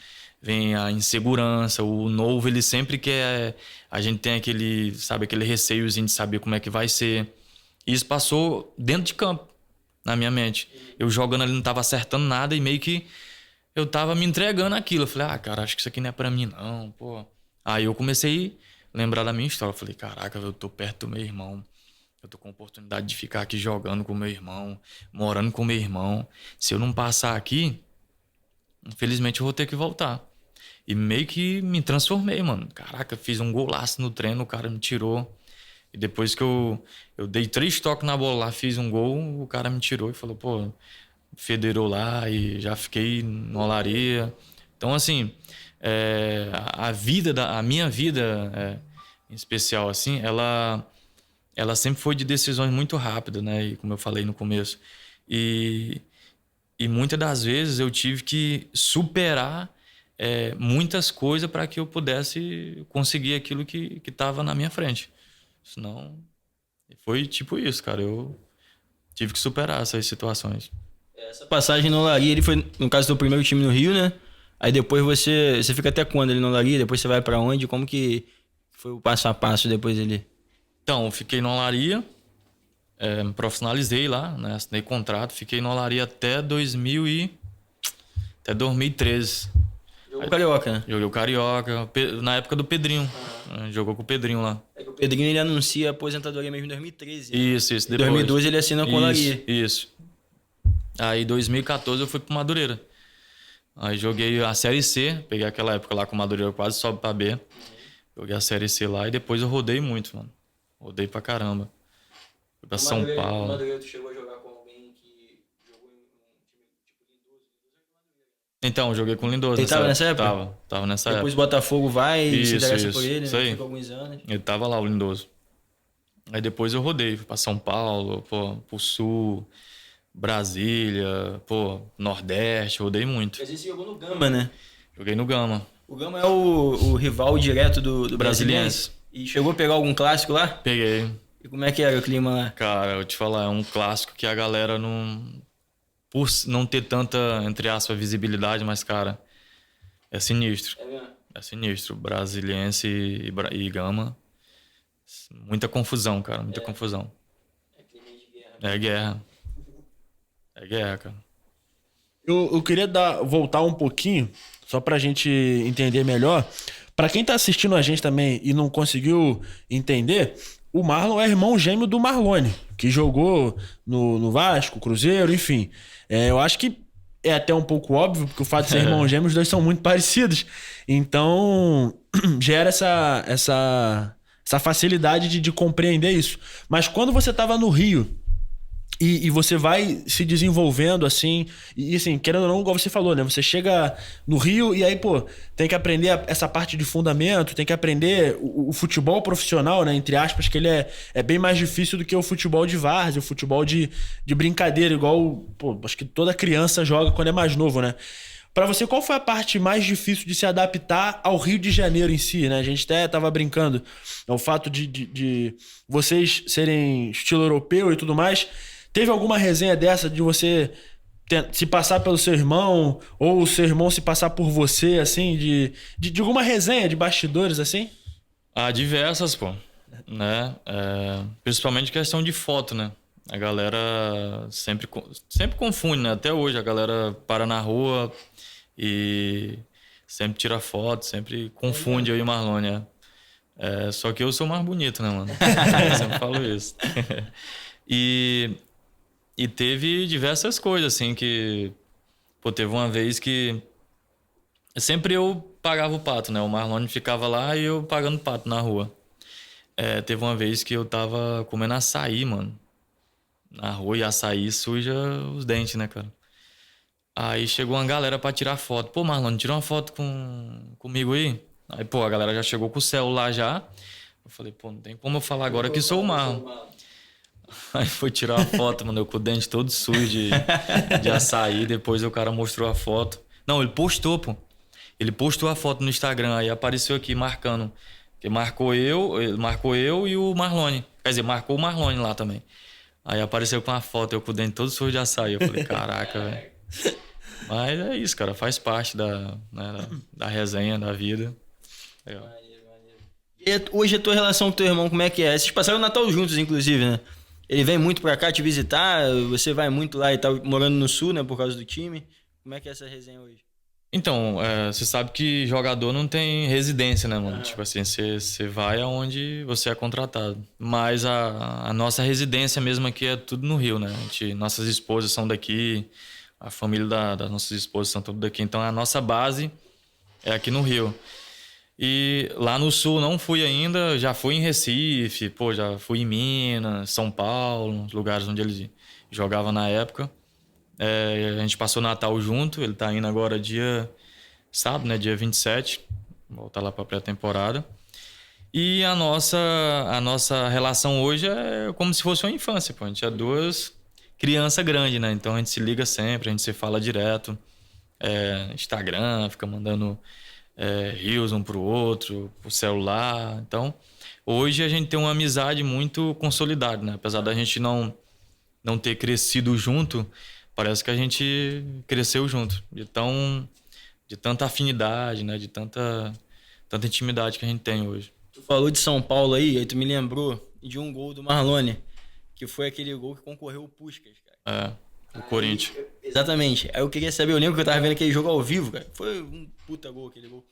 vem a insegurança. O novo, ele sempre quer... A gente tem aquele receiozinho de saber como é que vai ser. E isso passou dentro de campo, na minha mente. Eu jogando ali não tava acertando nada e meio que eu tava me entregando aquilo. Eu falei, cara, acho que isso aqui não é pra mim, não, pô. Aí eu comecei a lembrar da minha história. Eu falei, caraca, eu tô perto do meu irmão. Eu tô com a oportunidade de ficar aqui jogando com meu irmão, morando com meu irmão. Se eu não passar aqui, infelizmente eu vou ter que voltar. E meio que me transformei, mano. Caraca, fiz um golaço no treino, o cara me tirou. E depois que eu dei 3 toques na bola lá, fiz um gol, o cara me tirou e falou, pô, federou lá e já fiquei na olaria. Então, assim, a minha vida, em especial, assim, ela sempre foi de decisões muito rápidas, né? E como eu falei no começo. E muitas das vezes eu tive que superar muitas coisas para que eu pudesse conseguir aquilo que estava na minha frente. Senão, foi tipo isso, cara. Eu tive que superar essas situações. Essa passagem no Olaria, ele foi, no caso do primeiro time no Rio, né? Aí depois você fica até quando ele no Olaria? Depois você vai pra onde? Como que foi o passo a passo depois ele? Então, eu fiquei na Olaria, me profissionalizei lá, né? Assinei contrato, fiquei na Olaria até 2013. Jogou Carioca, né? Joguei o Carioca, na época do Pedrinho. Jogou com o Pedrinho lá. O Pedrinho ele anuncia a aposentadoria mesmo em 2013. Né? Isso. Em 2012 ele assina com o Olaria. Isso. Aí em 2014 eu fui pro Madureira. Aí joguei a Série C, peguei aquela época lá com o Madureira, quase sobe pra B. Joguei a Série C lá e depois eu rodei muito, mano. Rodei pra caramba. Fui pra São Paulo. O Madureira, tu chegou a jogar com alguém que jogou em um time tipo Lindoso? Então, joguei com o Lindoso. Ele tava nessa época? Tava nessa Depois o época. Botafogo vai e se interessa por ele, isso né? aí. Fica alguns anos. Ele tava lá, o Lindoso. Aí depois eu rodei, fui pra São Paulo, pro Sul, Brasília, Nordeste, rodei muito. Às vezes você jogou no Gama, né? Joguei no Gama. O Gama é o rival direto do Brasiliense. Brasiliense. E chegou a pegar algum clássico lá? Peguei. E como é que era o clima lá? Cara, eu vou te falar, é um clássico que a galera não... Por não ter tanta, entre aspas, visibilidade, mas, cara, é sinistro. É mesmo? É sinistro. Brasiliense e Gama. Muita confusão, cara. Muita confusão. É clima de guerra. É guerra. É guerra, cara. Eu queria voltar um pouquinho, só pra gente entender melhor. Pra quem tá assistindo a gente também e não conseguiu entender, o Marlon é irmão gêmeo do Marlone, que jogou no Vasco, Cruzeiro, enfim. Eu acho que é até um pouco óbvio, porque o fato de ser irmão gêmeo, os dois são muito parecidos. Então, gera essa facilidade de compreender isso. Mas quando você tava no Rio e você vai se desenvolvendo assim, e assim, querendo ou não, igual você falou, né? Você chega no Rio e aí, tem que aprender essa parte de fundamento, tem que aprender o futebol profissional, né? Entre aspas, que ele é bem mais difícil do que o futebol de várzea, o futebol de brincadeira, igual, acho que toda criança joga quando é mais novo, né? Pra você, qual foi a parte mais difícil de se adaptar ao Rio de Janeiro em si, né? A gente até tava brincando, o fato de vocês serem estilo europeu e tudo mais. Teve alguma resenha dessa de você se passar pelo seu irmão ou o seu irmão se passar por você, assim, de alguma resenha de bastidores, assim? Há diversas, né? Principalmente questão de foto, né? A galera sempre confunde, né? Até hoje a galera para na rua e sempre tira foto, sempre confunde eu e o Marlone, só que eu sou mais bonito, né, mano? Eu sempre falo isso. E teve diversas coisas, assim, que... teve uma vez que... Sempre eu pagava o pato, né? O Marlone ficava lá e eu pagando pato na rua. Teve uma vez que eu tava comendo açaí, mano. Na rua, e açaí suja os dentes, né, cara? Aí chegou uma galera pra tirar foto. Pô, Marlone, tira uma foto comigo aí. Aí, a galera já chegou com o celular já. Eu falei, não tem como eu falar agora que sou o Marlon. Aí foi tirar a foto, mano, eu com o dente todo sujo de açaí. Depois o cara mostrou a foto. Não, ele postou, Ele postou a foto no Instagram, aí apareceu aqui marcando. Que marcou eu e o Marlone. Quer dizer, marcou o Marlone lá também. Aí apareceu com a foto, eu com o dente todo sujo de açaí. Eu falei, caraca, velho. Mas é isso, cara, faz parte da resenha, da vida. Legal. E hoje a tua relação com teu irmão, como é que é? Vocês passaram o Natal juntos, inclusive, né? Ele vem muito pra cá te visitar, você vai muito lá e tá morando no Sul, né, por causa do time. Como é que é essa resenha hoje? Então, você sabe que jogador não tem residência, né, mano? Tipo assim, você vai aonde você é contratado. Mas a nossa residência mesmo aqui é tudo no Rio, né? Nossas esposas são daqui, a família das nossas esposas são tudo daqui. Então, a nossa base é aqui no Rio. E lá no Sul não fui ainda, já fui em Recife, pô, já fui em Minas, São Paulo, nos lugares onde ele jogava na época. A gente passou Natal junto, ele tá indo agora sábado, né, dia 27, voltar lá pra pré-temporada. E a nossa relação hoje é como se fosse uma infância, pô. A gente é duas crianças grandes, né? Então a gente se liga sempre, a gente se fala direto. Instagram, fica mandando reels um pro outro, pro celular. Então, hoje a gente tem uma amizade muito consolidada, né? Apesar da gente não ter crescido junto, parece que a gente cresceu junto. De tanta afinidade, né? De tanta intimidade que a gente tem hoje. Tu falou de São Paulo aí tu me lembrou de um gol do Marlone, que foi aquele gol que concorreu o Puskás, cara. O Corinthians. Exatamente. Aí eu queria saber, eu lembro que eu tava vendo aquele jogo ao vivo, cara. Foi um puta gol aquele gol.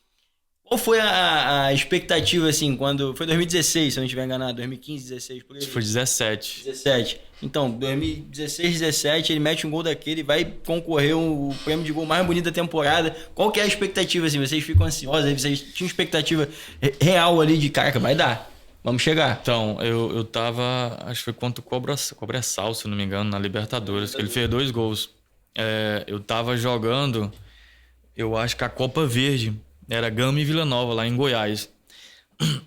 Qual foi a expectativa, assim, quando... Foi 2016, se eu não estiver enganado. 2015, 16, por aí. Foi 17. 17. Então, 2016, 17, ele mete um gol daquele e vai concorrer o prêmio de gol mais bonito da temporada. Qual que é a expectativa, assim? Vocês ficam ansiosos? Vocês tinham expectativa real ali de, caraca, vai dar. Vamos chegar. Então, eu tava... Acho que foi contra o Cobressal, se não me engano, na Libertadores. Ele fez 2 gols. Eu tava jogando, eu acho que a Copa Verde. Era Gama e Vila Nova, lá em Goiás.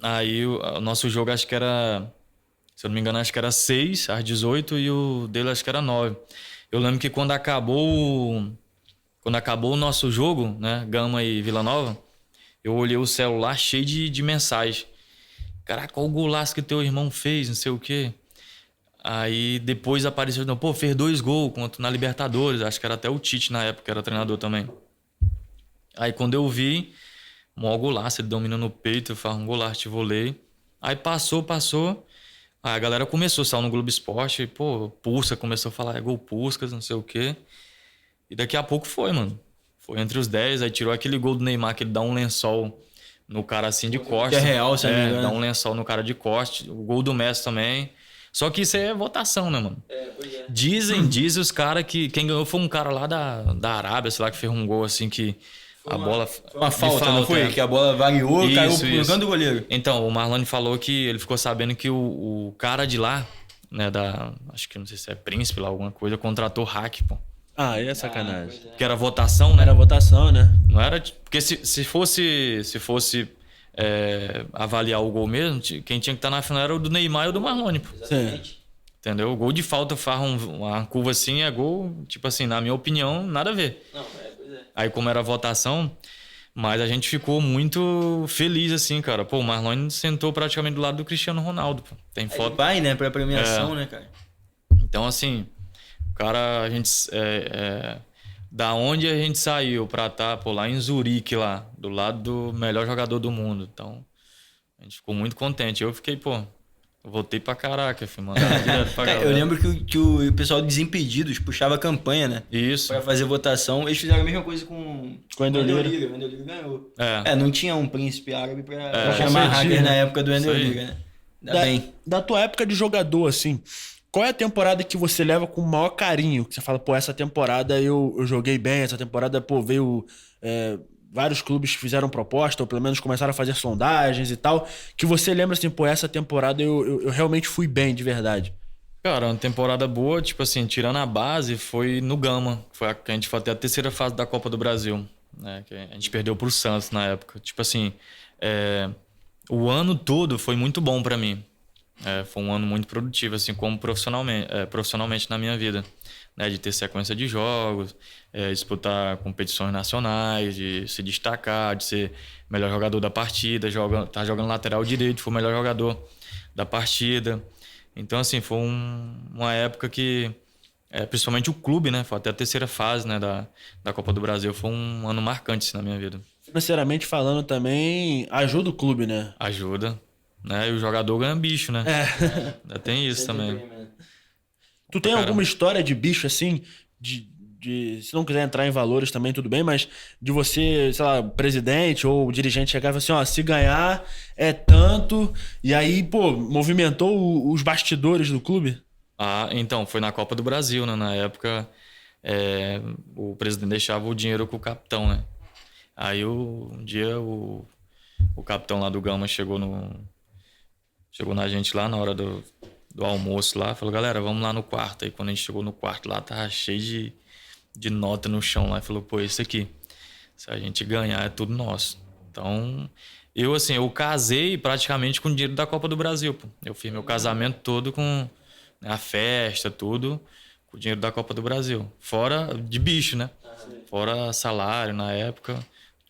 Aí o nosso jogo, acho que era... Se eu não me engano, acho que era 6 às 18 e o dele acho que era 9. Eu lembro que quando acabou o nosso jogo, né, Gama e Vila Nova, eu olhei o celular cheio de mensagem. Caraca, qual o golaço que teu irmão fez, não sei o quê. Aí depois apareceu, não, pô, fez 2 gols na Libertadores. Acho que era até o Tite na época, que era treinador também. Aí quando eu vi... Mó golaço, ele domina no peito, faz um golaço de vôlei. Aí passou. Aí a galera começou, saiu no Globo Esporte, pô, Puskas, começou a falar, gol Puskas, não sei o quê. E daqui a pouco foi, mano. Foi entre os 10, aí tirou aquele gol do Neymar, que ele dá um lençol no cara assim de costa. É real, se não me engano. Dá um lençol no cara de costa. O gol do Messi também. Só que isso aí é votação, né, mano? Pois é. Dizem os caras que quem ganhou foi um cara lá da Arábia, sei lá, que fez um gol assim que... Foi uma falta, não foi? Que a bola variou e caiu pro canto do goleiro. Então, o Marlone falou que ele ficou sabendo que o cara de lá, né, acho que não sei se é Príncipe lá, alguma coisa, contratou hack, pô. Aí é sacanagem. Que era votação, né? Era votação, né? Não era... Porque se fosse avaliar o gol mesmo, quem tinha que estar na final era o do Neymar e o do Marlone, pô. Exatamente. Entendeu? O gol de falta faz uma curva assim, é gol, tipo assim, na minha opinião, nada a ver. Não, pois é. Aí como era votação, mas a gente ficou muito feliz, assim, cara. Pô, o Marlone sentou praticamente do lado do Cristiano Ronaldo, pô. Tem foto. Vai, né, pra premiação, né, cara? Então, assim, o cara, a gente... da onde a gente saiu pra estar, pô, lá em Zurique, lá, do lado do melhor jogador do mundo. Então, a gente ficou muito contente. Eu fiquei, pô... Eu voltei pra caraca, filho, mandava direto pra galera. Eu lembro que o pessoal dos Desimpedidos puxava a campanha, né? Isso. Pra fazer votação. Eles fizeram a mesma coisa com o Wendel Lira. O Wendel Lira ganhou. É. Não tinha um príncipe árabe pra pra chamar competir, hacker né? na época do Wendel Isso aí. Lira, né? Ainda bem. Da tua época de jogador, assim, qual é a temporada que você leva com o maior carinho? Que você fala, pô, essa temporada eu joguei bem, essa temporada, pô, veio... vários clubes fizeram proposta, ou pelo menos começaram a fazer sondagens e tal, que você lembra assim, pô, essa temporada eu realmente fui bem, de verdade. Cara, uma temporada boa, tipo assim, tirando a base, foi no Gama. Foi a gente foi até a 3ª fase da Copa do Brasil, né? Que a gente perdeu pro Santos na época. Tipo assim, o ano todo foi muito bom pra mim. Foi um ano muito produtivo, assim, como profissionalmente na minha vida. Né, de ter sequência de jogos, disputar competições nacionais, de se destacar, de ser melhor jogador da partida, tá jogando lateral direito, foi o melhor jogador da partida. Então, assim, foi uma época que, principalmente o clube, né, foi até a 3ª fase, né, da Copa do Brasil, foi um ano marcante assim, na minha vida. Financeiramente falando também, ajuda o clube, né? Ajuda, né, e o jogador ganha bicho, né? Ainda tem isso também. Tu tem alguma história de bicho assim, se não quiser entrar em valores também, tudo bem, mas de você, sei lá, presidente ou dirigente chegar e falar assim, ó, se ganhar é tanto, e aí, pô, movimentou os bastidores do clube? Então, foi na Copa do Brasil, né? Na época, o presidente deixava o dinheiro com o capitão, né? Aí um dia o capitão lá do Gama chegou na gente lá na hora do almoço lá, falou, galera, vamos lá no quarto. Aí quando a gente chegou no quarto lá, tava cheio de nota no chão lá, e falou, pô, isso aqui, se a gente ganhar é tudo nosso. Então, eu casei praticamente com o dinheiro da Copa do Brasil, pô. Eu fiz meu casamento todo com, né, a festa, tudo, com o dinheiro da Copa do Brasil. Fora de bicho, né? Fora salário na época,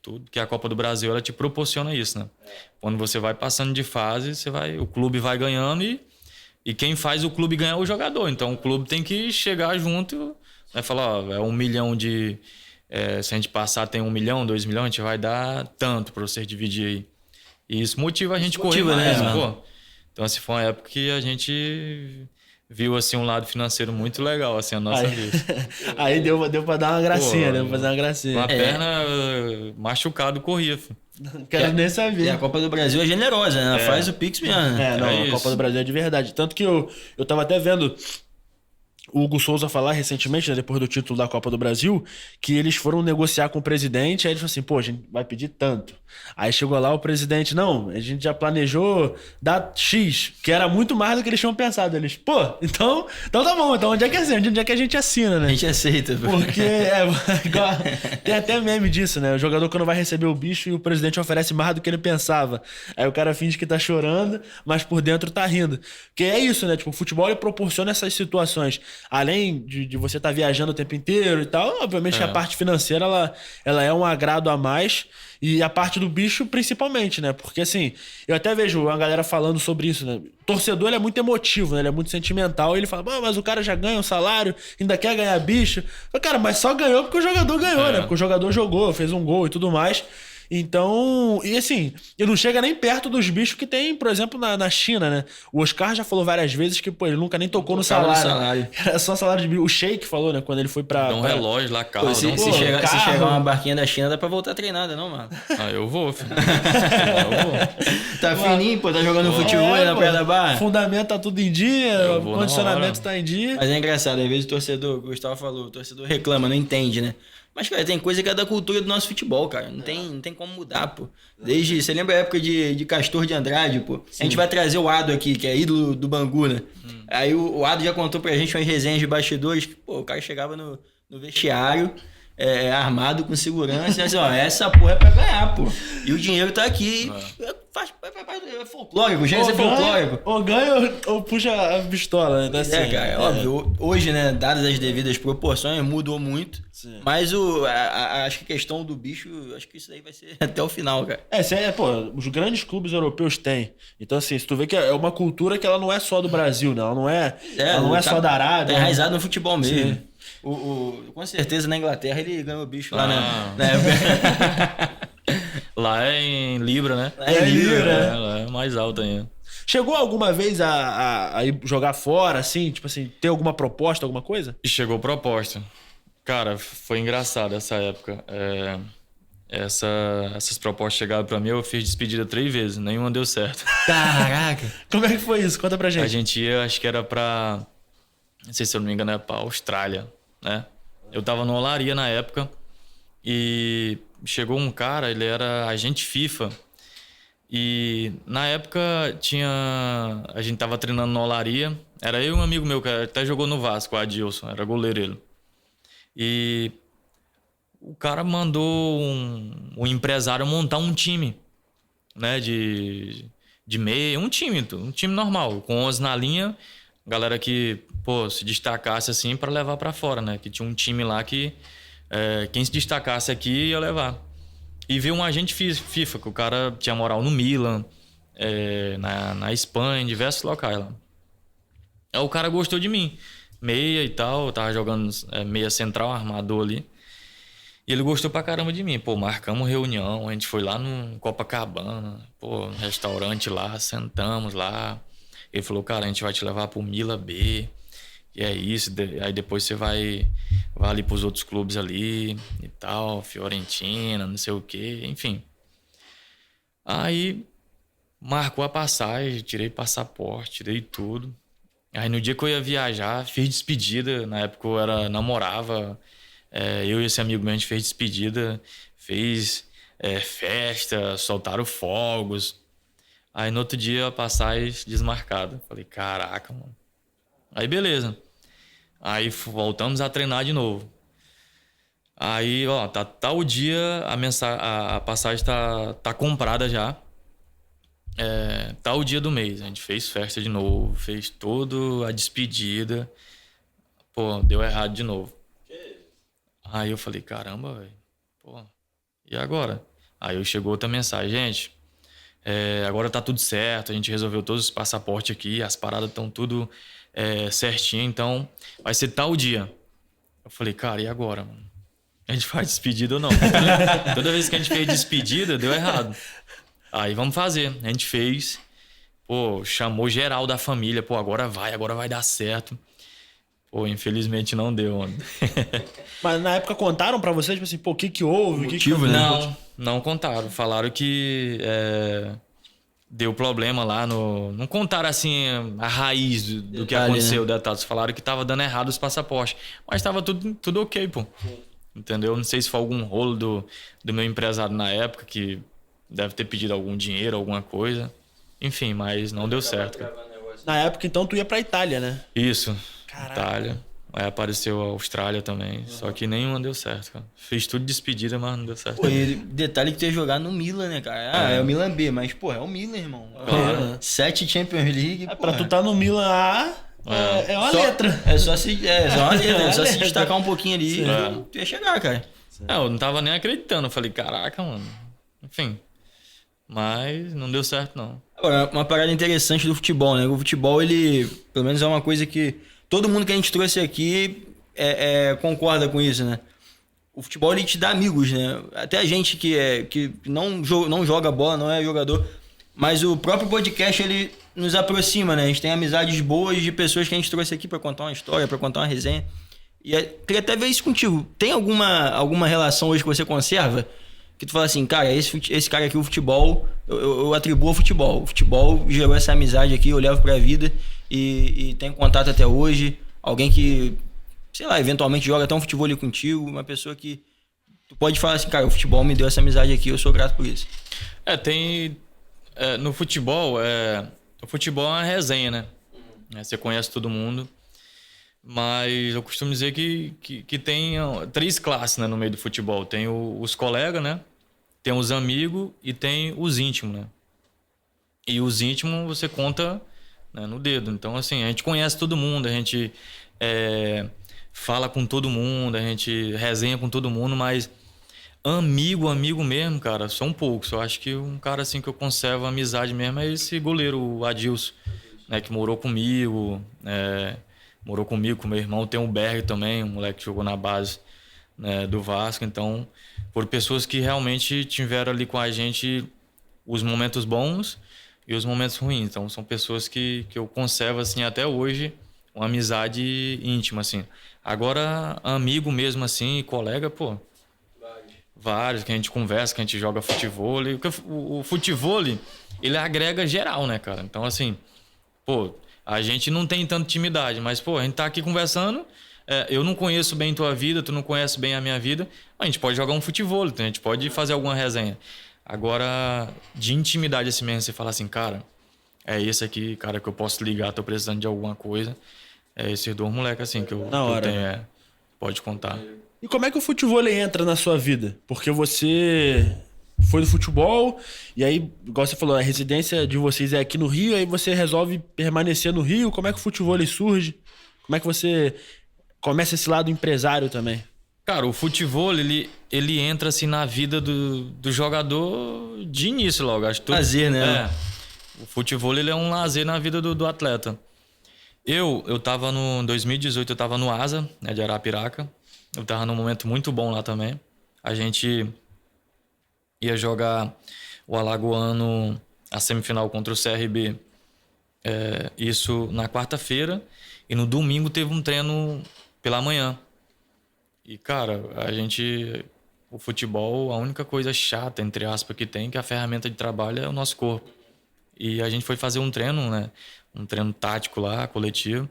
tudo, que a Copa do Brasil, ela te proporciona isso, né? Quando você vai passando de fase, o clube vai ganhando e quem faz o clube ganhar é o jogador. Então, o clube tem que chegar junto, né, falar, ó, é 1 milhão se a gente passar, tem 1 milhão, 2 milhões, a gente vai dar tanto para você dividir aí. E isso motiva a gente correr mais, né, pô? Então, assim, foi uma época que a gente viu, assim, um lado financeiro muito legal, assim, a nossa vida. Aí deu pra dar uma gracinha, deu pra fazer uma gracinha. Com a perna machucado, corria, filho. Não quero nem saber. E a Copa do Brasil é generosa, né? Ela faz o Pix mesmo, né? A Copa do Brasil é de verdade. Tanto que eu tava até vendo o Hugo Souza falar recentemente, né, depois do título da Copa do Brasil, que eles foram negociar com o presidente, aí eles falaram assim, pô, a gente vai pedir tanto. Aí chegou lá o presidente, não, a gente já planejou dar X, que era muito mais do que eles tinham pensado. Eles, pô, então tá bom, então onde é que a gente assina, né? A gente aceita. Porque tem até meme disso, né? O jogador quando vai receber o bicho e o presidente oferece mais do que ele pensava. Aí o cara finge que tá chorando, mas por dentro tá rindo. Porque é isso, né? Tipo, o futebol ele proporciona essas situações. Além de você estar viajando o tempo inteiro e tal, obviamente que a parte financeira ela é um agrado a mais. E a parte do bicho, principalmente, né? Porque, assim, eu até vejo uma galera falando sobre isso, né? O torcedor, ele é muito emotivo, né? Ele é muito sentimental. E ele fala, mas o cara já ganha um salário, ainda quer ganhar bicho. Eu, cara, mas só ganhou porque o jogador ganhou, né? Porque o jogador jogou, fez um gol e tudo mais. Então, e assim, ele não chega nem perto dos bichos que tem, por exemplo, na China, né? O Oscar já falou várias vezes que, pô, ele nunca nem tocou no salário. Era só salário de bicho. O Sheik falou, né? Quando ele foi pra... Dá um relógio lá, carro. Se chegar uma barquinha da China, dá pra voltar treinada, não, mano? Ah, eu vou, filho. Eu vou. Tá fininho, pô, tá jogando futebol aí na praia da Barra. Fundamento tá tudo em dia, o condicionamento tá em dia. Mas é engraçado, às vezes o torcedor, o Gustavo falou, o torcedor reclama, não entende, né? Mas, cara, tem coisa que é da cultura do nosso futebol, cara. Não tem como mudar, pô. Você lembra a época de Castor de Andrade, pô? Sim. A gente vai trazer o Ado aqui, que é ídolo do Bangu, né? Aí o Ado já contou pra gente umas resenhas de bastidores que, pô, o cara chegava no vestiário, armado com segurança, e assim, ó, essa porra é pra ganhar, pô. E o dinheiro tá aqui. É folclórico, já é folclórico. Ou ganha ou puxa a pistola, né? Assim, cara, óbvio. Hoje, né, dadas as devidas proporções, mudou muito. Sim. Mas acho que a questão do bicho, acho que isso aí vai ser até o final, cara. Os grandes clubes europeus têm. Então, assim, se tu vê que é uma cultura que ela não é só do Brasil, né? Ela não é só da Arábia. É enraizado no futebol mesmo. Sim. Com certeza na Inglaterra ele ganhou o bicho lá na época. Lá é em Libra, né? É em Libra. Lá é mais alto ainda. Chegou alguma vez a ir jogar fora, assim? Tipo assim, ter alguma proposta, alguma coisa? Chegou proposta. Cara, foi engraçado essa época. Essas propostas chegaram pra mim, eu fiz despedida 3 vezes, nenhuma deu certo. Caraca! Como é que foi isso? Conta pra gente. A gente ia, acho que era pra... Não sei se eu não me engano, era pra Austrália, né? Eu tava no Olaria na época e chegou um cara, ele era agente FIFA. E na época a gente tava treinando no Olaria. Era eu e um amigo meu que até jogou no Vasco, o Adilson, era goleiro ele. E o cara mandou um empresário montar um time, né, de meia, um time normal, com 11 na linha, galera que, pô, se destacasse assim para levar para fora, né, que tinha um time lá que quem se destacasse aqui ia levar. E veio um agente FIFA, que o cara tinha moral no Milan, na Espanha, em diversos locais lá. Aí o cara gostou de mim, meia e tal, eu tava jogando meia central, armador ali. E ele gostou pra caramba de mim. Pô, marcamos reunião, a gente foi lá no Copacabana, pô, no restaurante lá, sentamos lá. Ele falou, cara, a gente vai te levar pro Mila B, e é isso. Aí depois você vai ali pros outros clubes ali e tal, Fiorentina, não sei o quê, enfim. Aí marcou a passagem, tirei passaporte, tirei tudo. Aí no dia que eu ia viajar, fiz despedida. Na época eu namorava, eu e esse amigo meu, a gente fez despedida, fez festa, soltaram fogos. Aí no outro dia a passagem desmarcada. Falei, caraca, mano. Aí beleza. Aí voltamos a treinar de novo. Aí, ó, tá o dia, a passagem tá comprada já. Tá o dia do mês. A gente fez festa de novo, fez toda a despedida. Pô, deu errado de novo. Aí eu falei, caramba, velho. Pô, e agora? Aí chegou outra mensagem, gente. Agora tá tudo certo, a gente resolveu todos os passaportes aqui, as paradas estão tudo certinho, então vai ser tal dia. Eu falei, cara, e agora, mano? A gente faz despedida ou não? Toda vez que a gente fez despedida, deu errado. Aí vamos fazer. A gente fez, pô, chamou geral da família, pô, agora vai dar certo. Pô, infelizmente não deu, mano. Mas na época contaram pra vocês, tipo assim, pô, o que houve? Motivo, né? Não contaram. Falaram que deu problema lá no... Não contaram, assim, a raiz do que aconteceu, né? Detalhes. Falaram que tava dando errado os passaportes. Mas tava tudo ok, pô. Entendeu? Não sei se foi algum rolo do meu empresário na época, que deve ter pedido algum dinheiro, alguma coisa. Enfim, mas não deu certo, cara. Na época, então, tu ia pra Itália, né? Isso. Caraca. Itália. Aí apareceu a Austrália também. Só que nenhuma deu certo, cara. Fiz tudo de despedida, mas não deu certo. Pô, e detalhe que tu ia jogar no Milan, né, cara? É o Milan B, mas, pô, é o Milan, irmão. Claro. 7 Champions League, pô. Pra tu tá no Milan A, é uma letra. É só se destacar um pouquinho ali, tu ia chegar, cara. Eu não tava nem acreditando. Eu falei, caraca, mano. Enfim. Mas não deu certo, não. Agora, uma parada interessante do futebol, né? O futebol, ele, pelo menos é uma coisa que todo mundo que a gente trouxe aqui concorda com isso, né? O futebol, ele te dá amigos, né? Até a gente que não joga bola, não é jogador, mas o próprio podcast, ele nos aproxima, né? A gente tem amizades boas de pessoas que a gente trouxe aqui pra contar uma história, pra contar uma resenha. E queria até ver isso contigo. Tem alguma relação hoje que você conserva? Que tu fala assim, cara, esse cara aqui, o futebol, eu atribuo ao futebol. O futebol gerou essa amizade aqui, eu levo pra vida e tenho contato até hoje. Alguém que, sei lá, eventualmente joga até um futebol ali contigo, uma pessoa que tu pode falar assim, cara, o futebol me deu essa amizade aqui, eu sou grato por isso. No futebol, o futebol é uma resenha, né? Você conhece todo mundo. Mas eu costumo dizer que tem 3 classes, né, no meio do futebol. Tem os colegas, né? Tem os amigos e tem os íntimos, né? E os íntimos você conta, né, no dedo. Então, assim, a gente conhece todo mundo, a gente fala com todo mundo, a gente resenha com todo mundo, mas amigo mesmo, cara, são poucos. Eu acho que um cara, assim, que eu conservo amizade mesmo é esse goleiro, o Adilson, né? Que morou comigo, morou comigo, com meu irmão. Tem o Berg também, um moleque que jogou na base, né, do Vasco. Então, por pessoas que realmente tiveram ali com a gente os momentos bons e os momentos ruins. Então, são pessoas que eu conservo, assim, até hoje, uma amizade íntima, assim. Agora, amigo mesmo, assim, colega, pô, vários que a gente conversa, que a gente joga futevôlei. O futevôlei, ele agrega geral, né, cara? Então, assim, pô, a gente não tem tanta intimidade, mas, pô, a gente tá aqui conversando, eu não conheço bem tua vida, tu não conhece bem a minha vida, a gente pode jogar um futevôlei, a gente pode fazer alguma resenha. Agora, de intimidade assim mesmo, você fala assim, cara, é esse aqui, cara, que eu posso ligar, tô precisando de alguma coisa. É esses 2 moleques, assim, que eu tenho, pode contar. E como é que o futevôlei entra na sua vida? Porque você foi do futebol, e aí, igual você falou, a residência de vocês é aqui no Rio, aí você resolve permanecer no Rio. Como é que o futevôlei surge? Como é que você começa esse lado empresário também? Cara, o futevôlei, ele entra assim na vida do jogador de início logo. Acho que Lazer, né? O futevôlei, ele é um lazer na vida do atleta. Eu tava em 2018, eu tava no Asa, né, de Arapiraca. Eu tava num momento muito bom lá também. A gente ia jogar o Alagoano, a semifinal contra o CRB, isso na quarta-feira, e no domingo teve um treino pela manhã. E, cara, o futebol, a única coisa chata, entre aspas, que tem, que a ferramenta de trabalho é o nosso corpo. E a gente foi fazer um treino, né? Um treino tático lá, coletivo.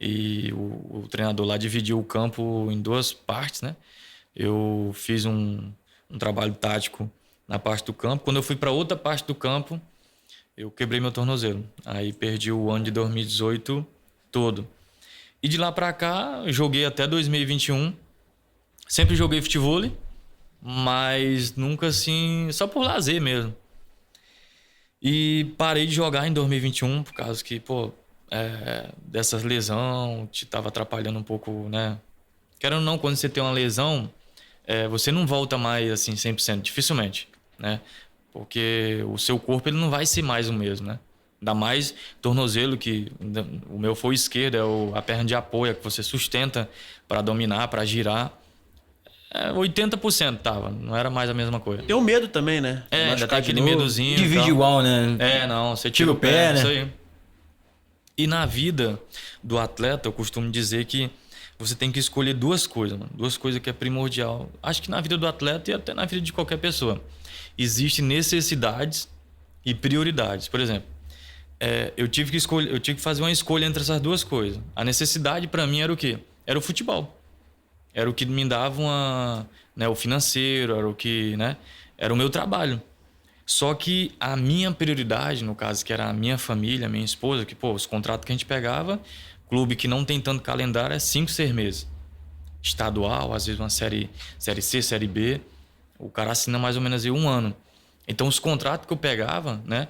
E o treinador lá dividiu o campo em 2 partes, né? Eu fiz um trabalho tático na parte do campo. Quando eu fui para outra parte do campo, eu quebrei meu tornozelo. Aí perdi o ano de 2018 todo. E de lá para cá, eu joguei até 2021. Sempre joguei futevôlei, mas nunca assim, só por lazer mesmo. E parei de jogar em 2021 por causa que, dessas lesão, te tava atrapalhando um pouco, né? Querendo ou não, quando você tem uma lesão, você não volta mais assim 100%, dificilmente, né? Porque o seu corpo ele não vai ser mais o mesmo, né? Ainda mais tornozelo, que o meu foi esquerdo, a perna de apoio, que você sustenta para dominar, para girar. 80% tava, não era mais a mesma coisa. Tem o medo também, né? Ainda tá aquele medozinho. Divide igual, né? Não, você tira o pé, né? Isso aí. E na vida do atleta, eu costumo dizer que você tem que escolher duas coisas, mano. Duas coisas que é primordial. Acho que na vida do atleta e até na vida de qualquer pessoa. Existem necessidades e prioridades. Por exemplo, eu tive que fazer uma escolha entre essas duas coisas. A necessidade para mim era o quê? Era o futebol. Era o que me dava o financeiro, era o que, né? Era o meu trabalho. Só que a minha prioridade, no caso, que era a minha família, a minha esposa, que, os contratos que a gente pegava, clube que não tem tanto calendário, é 5, 6 meses. Estadual, às vezes uma série C, série B, o cara assina mais ou menos aí 1 ano. Então, os contratos que eu pegava, né?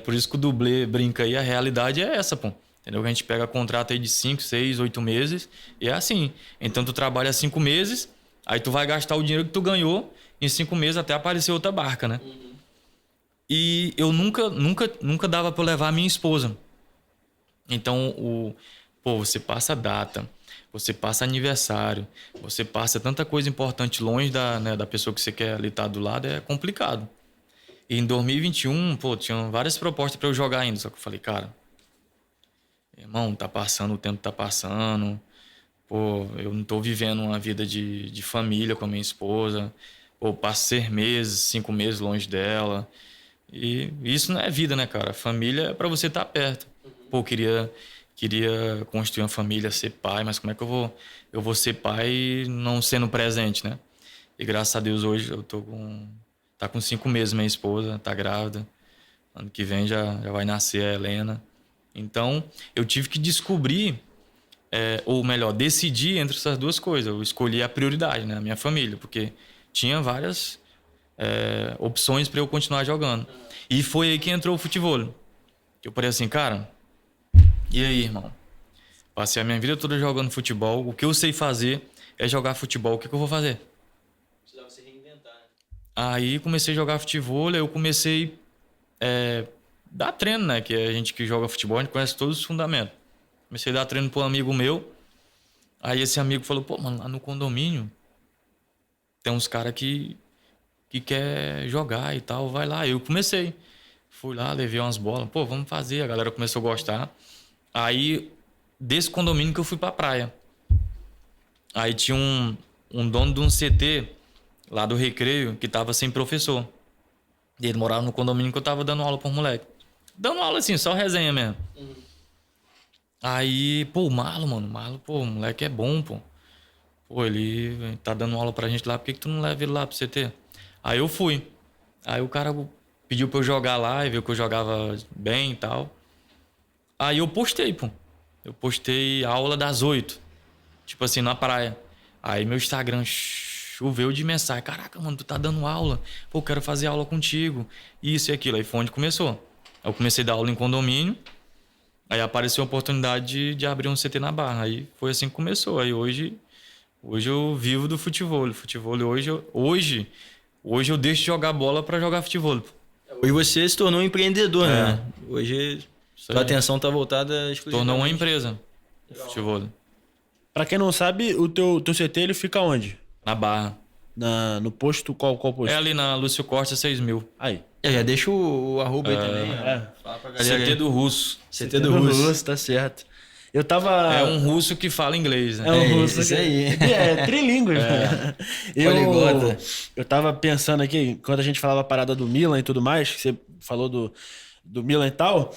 Por isso que o dublê brinca aí, a realidade é essa, pô. Entendeu? A gente pega contrato aí de 5, 6, 8 meses e é assim. Então, tu trabalha 5 meses, aí tu vai gastar o dinheiro que tu ganhou em 5 meses até aparecer outra barca, né? Uhum. E eu nunca dava pra levar a minha esposa. Então, você passa data, você passa aniversário, você passa tanta coisa importante longe da pessoa que você quer ali estar do lado, é complicado. E em 2021, tinham várias propostas pra eu jogar ainda, só que eu falei, cara, irmão, tá passando, o tempo tá passando, eu não tô vivendo uma vida de família com a minha esposa, passo 6 meses, 5 meses longe dela, e isso não é vida, né, cara? Família é pra você estar perto. Queria construir uma família, ser pai, mas como é que eu vou ser pai não sendo presente, né? E graças a Deus hoje eu tá com 5 meses minha esposa, tá grávida, ano que vem já vai nascer a Helena. Então, eu tive que descobrir, ou melhor, decidir entre essas duas coisas. Eu escolhi a prioridade, né? A minha família, porque tinha várias opções para eu continuar jogando. E foi aí que entrou o futevôlei. Eu falei assim, cara, e aí, irmão? Passei a minha vida toda jogando futebol. O que eu sei fazer é jogar futebol. O que eu vou fazer? Precisava se reinventar, né? Aí comecei a jogar futevôlei, eu comecei dar treino, né? Que a gente que joga futebol, a gente conhece todos os fundamentos. Comecei a dar treino para um amigo meu. Aí esse amigo falou, mano, lá no condomínio tem uns caras que quer jogar e tal, vai lá. Eu comecei. Fui lá, levei umas bolas. Vamos fazer. A galera começou a gostar. Aí, desse condomínio que eu fui pra praia. Aí tinha um dono de um CT lá do Recreio que tava sem professor. E ele morava no condomínio que eu tava dando aula pros moleque. Dando aula assim, só resenha mesmo. Uhum. Aí, o Marlon, o moleque é bom, ele tá dando aula pra gente lá, por que tu não leva ele lá pro CT? Aí eu fui. Aí o cara pediu pra eu jogar lá e viu que eu jogava bem e tal. Aí eu postei, Eu postei a aula das 8. Tipo assim, na praia. Aí meu Instagram choveu de mensagem. Caraca, mano, tu tá dando aula. Quero fazer aula contigo. Isso e aquilo. Aí foi onde começou. Eu comecei a dar aula em condomínio. Aí apareceu a oportunidade de abrir um CT na Barra. Aí foi assim que começou. Aí hoje eu vivo do futevôlei. Futevôlei hoje eu deixo de jogar bola pra jogar futevôlei. Hoje você se tornou um empreendedor, né? Hoje a atenção tá voltada exclusivamente. Tornou uma empresa. Futevôlei. Pra quem não sabe, o teu CT ele fica onde? Na Barra. No posto, qual posto? É ali na Lúcio Costa 6.000. Aí. Já deixa o arroba aí também. Fala pra galera. CT do Russo. CT do Russo, tá certo. Eu tava... É um russo que fala inglês, né? É um russo. Isso aí. É trilingue. Poliglota. Eu tava pensando aqui, enquanto a gente falava a parada do Milan e tudo mais, que você falou do Milan e tal,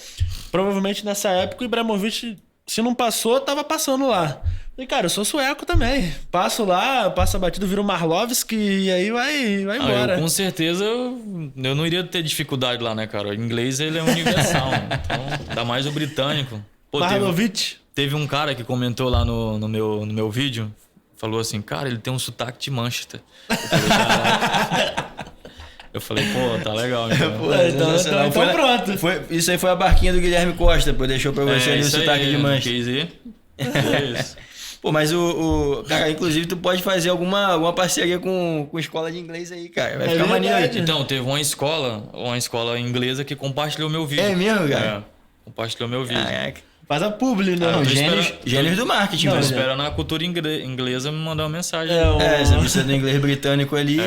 provavelmente nessa época o Ibrahimovic, se não passou, tava passando lá. E, cara, eu sou sueco também. Passo lá, passo a batida, viro Marlovski e aí vai embora. Com certeza eu não iria ter dificuldade lá, né, cara? O inglês, ele é universal. Então, ainda mais o britânico. Pô, Marlovic. teve um cara que comentou lá no meu vídeo, falou assim, cara, ele tem um sotaque de Manchester. Eu falei, pô, tá legal. Então, Então pronto. Isso aí foi a barquinha do Guilherme Costa, pô, deixou pra você ali o sotaque de Manchester. Quis ir. É isso. Pô, mas cara, inclusive tu pode fazer alguma parceria com escola de inglês aí, cara. Vai ficar maneiro. Então, teve uma escola inglesa que compartilhou meu vídeo. É mesmo, cara? É, compartilhou meu vídeo. Caraca. Faz a publi, né? Não, gênios do marketing, Tô mano. esperando a cultura inglesa me mandar uma mensagem. Você precisa do inglês britânico ali.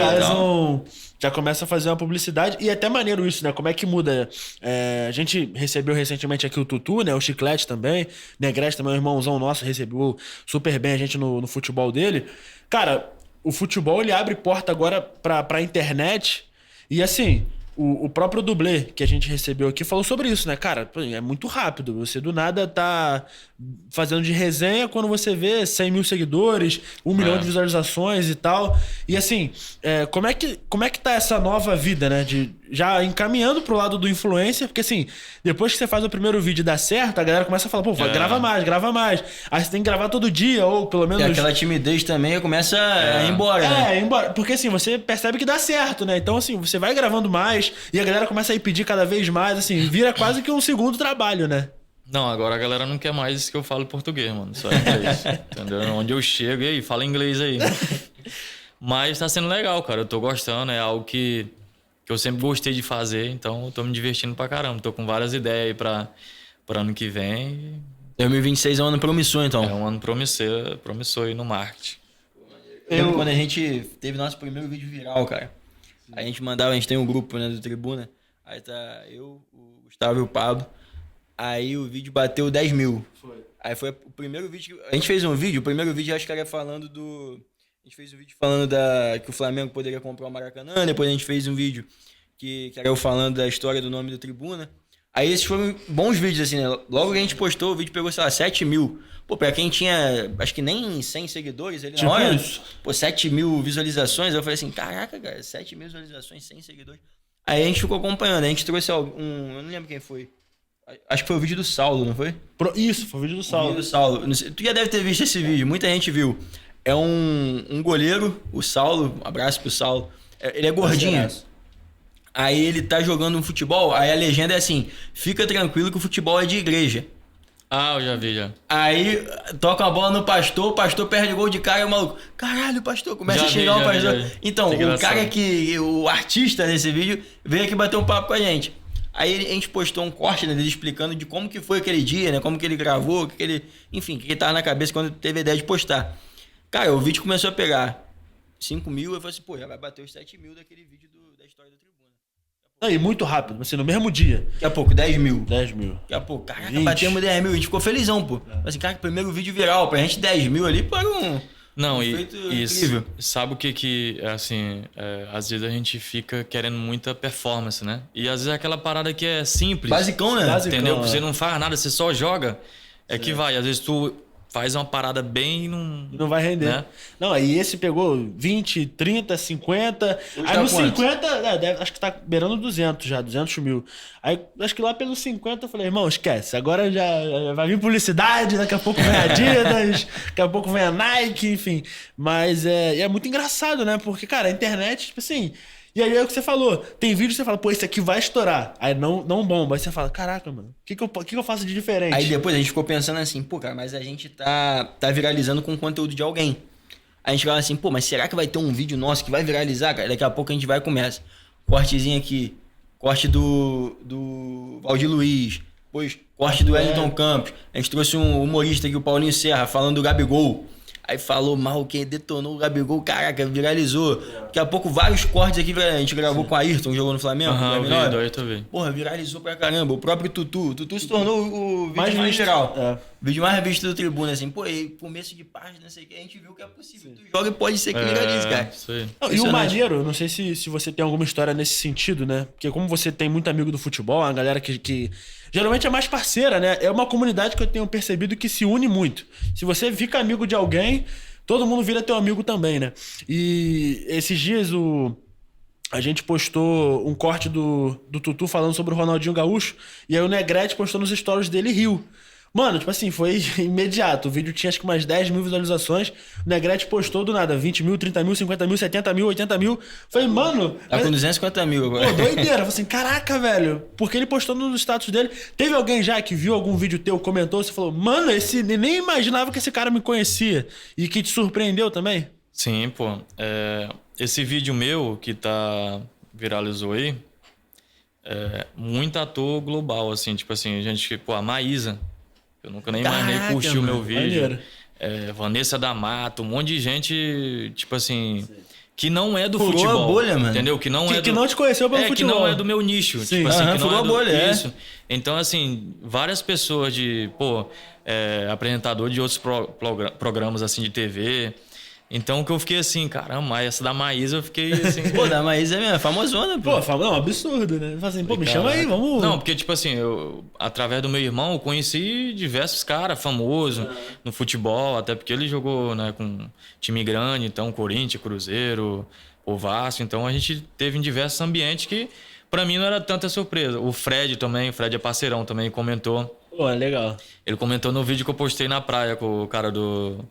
Já começa a fazer uma publicidade. E é até maneiro isso, né? Como é que muda? A gente recebeu recentemente aqui o Tutu, né? O Chiclete também. Negrete também, um irmãozão nosso, recebeu super bem a gente no futebol dele. Cara, o futebol, ele abre porta agora pra internet. E assim, o próprio dublê que a gente recebeu aqui falou sobre isso, né? Cara, é muito rápido. Você do nada tá fazendo de resenha quando você vê 100 mil seguidores, 1 milhão de visualizações e tal. E assim, como é que tá essa nova vida, né? Já encaminhando pro lado do influencer, porque assim, depois que você faz o primeiro vídeo e dá certo, a galera começa a falar, pô, grava mais. Aí você tem que gravar todo dia, ou pelo menos... E aquela timidez também começa a ir embora, né? Embora. Porque assim, você percebe que dá certo, né? Então assim, você vai gravando mais e a galera começa a ir pedir cada vez mais, assim, vira quase que um segundo trabalho, né? Não, agora a galera não quer mais que eu fale português, mano. Só inglês. Entendeu? Onde eu chego, e aí, fala inglês aí. Mas tá sendo legal, cara. Eu tô gostando, é algo que eu sempre gostei de fazer, então eu tô me divertindo pra caramba. Tô com várias ideias aí pra ano que vem. 2026 é um ano promissor, então. É um ano promissor aí no marketing. Quando a gente teve nosso primeiro vídeo viral, cara, a gente tem um grupo, né, do Tribuna, aí tá eu, o Gustavo e o Pablo, aí o vídeo bateu 10 mil. Aí foi o primeiro vídeo, a gente fez um vídeo, o primeiro vídeo acho que era falando a gente fez um vídeo falando que o Flamengo poderia comprar o Maracanã, depois a gente fez um vídeo que era eu falando da história do nome do Tribuna. Aí esses foram bons vídeos, assim, né? Logo que a gente postou, o vídeo pegou, sei lá, 7 mil. Pô, pra quem tinha, acho que nem 100 seguidores, ele tipo olha, isso. Pô, 7 mil visualizações. Eu falei assim, caraca, cara, 7 mil visualizações, 100 seguidores. Aí a gente ficou acompanhando, a gente trouxe eu não lembro quem foi. Acho que foi o vídeo do Saulo, não foi? Isso, foi o vídeo do Saulo. O vídeo do Saulo. Não sei, tu já deve ter visto esse vídeo, muita gente viu. É um goleiro, o Saulo, um abraço pro Saulo. Ele é gordinho. Aí ele tá jogando um futebol, aí a legenda é assim, fica tranquilo que o futebol é de igreja. Ah, eu já vi, já. Aí toca a bola no pastor, o pastor perde o gol de cara e o maluco, caralho, pastor, começa a xingar o pastor. Então, o cara o artista desse vídeo, veio aqui bater um papo com a gente. Aí a gente postou um corte, né, dele explicando de como que foi aquele dia, né, como que ele gravou, o que ele tava na cabeça quando teve a ideia de postar. Cara, o vídeo começou a pegar 5 mil, eu falei assim, pô, já vai bater os 7 mil daquele vídeo da história do Tribuna. E muito rápido, assim, no mesmo dia. Daqui a pouco, 10 mil. 10 mil. Daqui a pouco, caraca, 20. batemos 10 mil. A gente ficou felizão, pô. Assim, cara, primeiro vídeo viral. Pra gente, 10 mil ali, para um... Não, feito isso. incrível. Sabe o que assim, às vezes a gente fica querendo muita performance, né? E às vezes é aquela parada que é simples. Basicão, né? Entendeu? Você não faz nada, você só joga. É que vai. Às vezes tu faz uma parada bem e não vai render. Né? Não, aí esse pegou 20, 30, 50. Hoje aí tá no quanto? 50, acho que tá beirando 200 já, 200 mil. Aí acho que lá pelos 50 eu falei, irmão, esquece. Agora já vai vir publicidade, daqui a pouco vem a Adidas, daqui a pouco vem a Nike, enfim. Mas é muito engraçado, né? Porque, cara, a internet, tipo assim... E aí é o que você falou. Tem vídeo que você fala, pô, esse aqui vai estourar. Aí não bomba. Aí você fala, caraca, mano, o que eu faço de diferente? Aí depois a gente ficou pensando assim, pô, cara, mas a gente tá viralizando com o conteúdo de alguém. A gente fala assim, pô, mas será que vai ter um vídeo nosso que vai viralizar, cara? Daqui a pouco a gente vai e começa. Cortezinho aqui. Corte do Valdir Luiz. Depois, corte do Wellington Campos. A gente trouxe um humorista aqui, o Paulinho Serra, falando do Gabigol. Aí falou mal, quem detonou o Gabigol, caraca, viralizou. Daqui a pouco vários cortes aqui, a gente gravou com o Ayrton, que jogou no Flamengo. Porra, viralizou pra caramba. O próprio Tutu se tornou o vídeo mais geral. O vídeo mais visto do Tribuna, assim, pô, e começo de página, não sei o que, a gente viu que é possível. Tu joga e pode ser que viralize, cara. Isso aí. E o maneiro, não sei se você tem alguma história nesse sentido, né? Porque como você tem muito amigo do futebol, a galera que geralmente é mais parceira, né? É uma comunidade que eu tenho percebido que se une muito. Se você fica amigo de alguém, todo mundo vira teu amigo também, né? E esses dias a gente postou um corte do Tutu falando sobre o Ronaldinho Gaúcho, e aí o Negrete postou nos stories dele e riu. Mano, tipo assim, foi imediato. O vídeo tinha acho que umas 10 mil visualizações. O Negrete postou do nada 20 mil, 30 mil, 50 mil, 70 mil, 80 mil. Falei, mano. Tá com 250 mil agora. Pô, doideira. Falei assim, caraca, velho. Porque ele postou no status dele. Teve alguém já que viu algum vídeo teu, comentou, você falou, mano, nem imaginava que esse cara me conhecia. E que te surpreendeu também? Sim, pô. Esse vídeo meu que viralizou aí, muito ator global, assim, tipo assim, a gente, pô, a Maísa. Eu nunca nem imaginei curtir o meu vídeo. Vanessa da Mata, um monte de gente, tipo assim, que não é do Furou futebol. A bolha, mano. Entendeu? Que não que não te conheceu pelo futebol. Que não é do meu nicho. Sim. Tipo assim, que não furou é a bolha, isso. Então, assim, várias pessoas apresentador de outros programas assim de TV. Então, que eu fiquei assim, caramba, essa da Maísa eu fiquei assim... Pô, da Maísa é mesmo, famosona, pô. Pô, não, absurdo, né? Fala assim, pô, me chama aí, vamos... Não, porque, tipo assim, através do meu irmão, eu conheci diversos caras famosos no futebol, até porque ele jogou, né, com time grande, então, Corinthians, Cruzeiro, o Vasco, então a gente teve em diversos ambientes que, pra mim, não era tanta surpresa. O Fred também, o Fred é parceirão também, comentou. Pô, legal. Ele comentou no vídeo que eu postei na praia com o cara do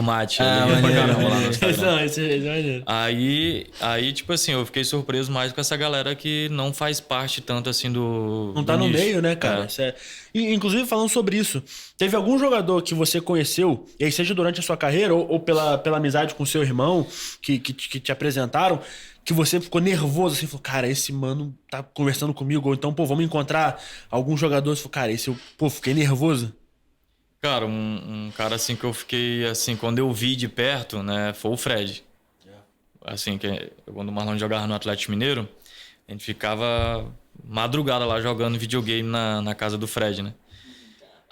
mate. Ah, Ele riu pra maneiro, caramba lá no Instagram. Esse é maneiro. Aí, tipo assim, eu fiquei surpreso mais com essa galera que não faz parte tanto assim do... Não tá no nicho. meio, né, cara? Inclusive, falando sobre isso, teve algum jogador que você conheceu, e aí seja durante a sua carreira ou pela amizade com seu irmão, que te apresentaram, que você ficou nervoso, assim, falou, cara, esse mano tá conversando comigo, ou então, pô, vamos encontrar algum jogador, você falou, cara, esse eu, pô, fiquei nervoso. Cara, um cara assim que eu fiquei, assim, quando eu vi de perto, né, foi o Fred. Assim, quando o Marlon jogava no Atlético Mineiro, a gente ficava madrugada lá jogando videogame na casa do Fred, né?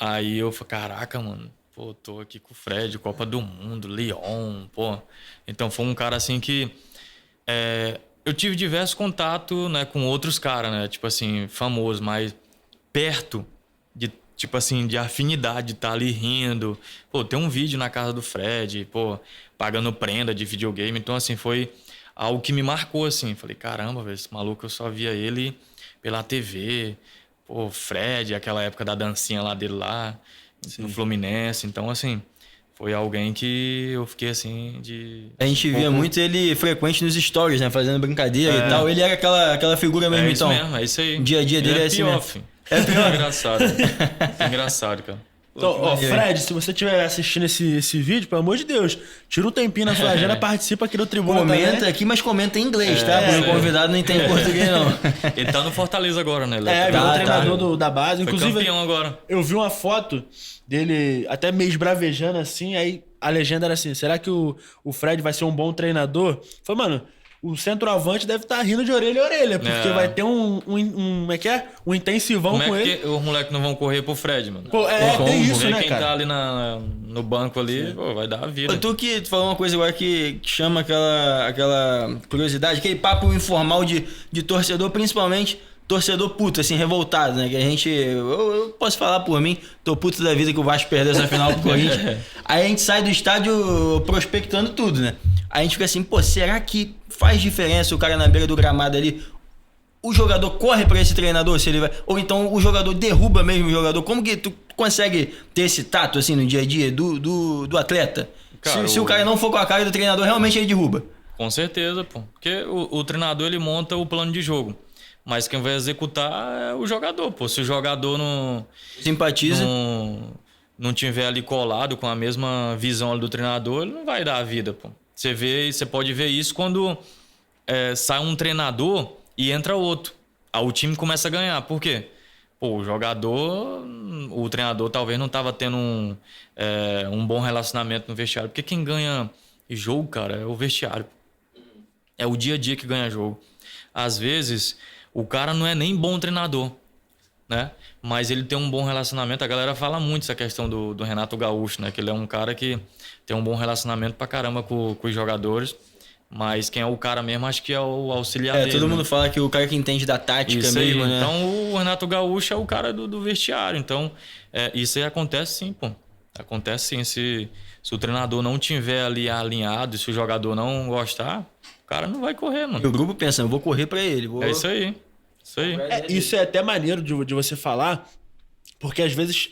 Aí eu falei, caraca, mano, pô, tô aqui com o Fred, Copa do Mundo, Lyon, pô. Então foi um cara assim que... eu tive diversos contatos, né, com outros caras, né, tipo assim, famosos, mas perto de, tipo assim, de afinidade, de estar ali rindo. Pô, tem um vídeo na casa do Fred, pô, pagando prenda de videogame. Então, assim, foi algo que me marcou, assim. Falei, caramba, velho, esse maluco eu só via ele pela TV. Pô, Fred, aquela época da dancinha lá dele lá, no Fluminense. Então, assim... Foi alguém que eu fiquei assim de... A gente via muito ele frequente nos stories, né? Fazendo brincadeira e tal. Ele era aquela figura mesmo, isso então. mesmo, é isso aí. O dia a dia dele é assim pior, mesmo. filho. É pior. Engraçado. Engraçado, cara. Então, ó, Fred, se você estiver assistindo esse vídeo, pelo amor de Deus, tira um tempinho na sua agenda, participa aqui do Tribuna. Comenta também. aqui, mas comenta em inglês, tá? Porque o convidado não entende português, não. Ele tá no Fortaleza agora, né? Virou treinador da base. Foi Inclusive, campeão agora. Eu vi uma foto dele até meio esbravejando assim, aí a legenda era assim, será que o Fred vai ser um bom treinador? Foi, mano, o centroavante deve estar rindo de orelha a orelha, porque vai ter como é que é? Um intensivão Como com é que ele. os moleques não vão correr pro Fred, mano? Pô, tem isso, né, quem cara? tá ali no banco ali, pô, vai dar a vida. Tu falou uma coisa agora que chama aquela curiosidade, aquele papo informal de torcedor, principalmente torcedor puto, assim, revoltado, né? Que a gente... Eu posso falar por mim, tô puto da vida que o Vasco perdeu essa final pro Corinthians. Aí a gente sai do estádio prospectando tudo, né? Aí a gente fica assim, pô, será que faz diferença o cara na beira do gramado ali? O jogador corre pra esse treinador, se ele vai... Ou então o jogador derruba mesmo o jogador. Como que tu consegue ter esse tato, assim, no dia a dia do atleta? Cara, se o cara não for com a cara do treinador, realmente ele derruba. Com certeza, pô. Porque o treinador, ele monta o plano de jogo. Mas quem vai executar é o jogador, pô. Se o jogador não... Simpatiza. Não tiver ali colado com a mesma visão ali do treinador, ele não vai dar a vida, pô. Você pode ver isso quando sai um treinador e entra outro. Aí o time começa a ganhar. Por quê? Pô, o treinador talvez não estava tendo um bom relacionamento no vestiário. Porque quem ganha jogo, cara, é o vestiário. É o dia a dia que ganha jogo. Às vezes, o cara não é nem bom treinador, né? Mas ele tem um bom relacionamento. A galera fala muito essa questão do Renato Gaúcho, né? Que ele é um cara que tem um bom relacionamento pra caramba com os jogadores. Mas quem é o cara mesmo, acho que é o auxiliar dele. Todo né? mundo fala que o cara que entende da tática Isso mesmo, aí. né? Então o Renato Gaúcho é o cara do vestiário. Então isso aí acontece sim, pô. Acontece sim. Se o treinador não tiver ali alinhado, se o jogador não gostar, o cara não vai correr, E mano. o grupo pensa, eu vou correr pra ele. É isso aí. Isso aí. Isso é até maneiro de você falar, porque às vezes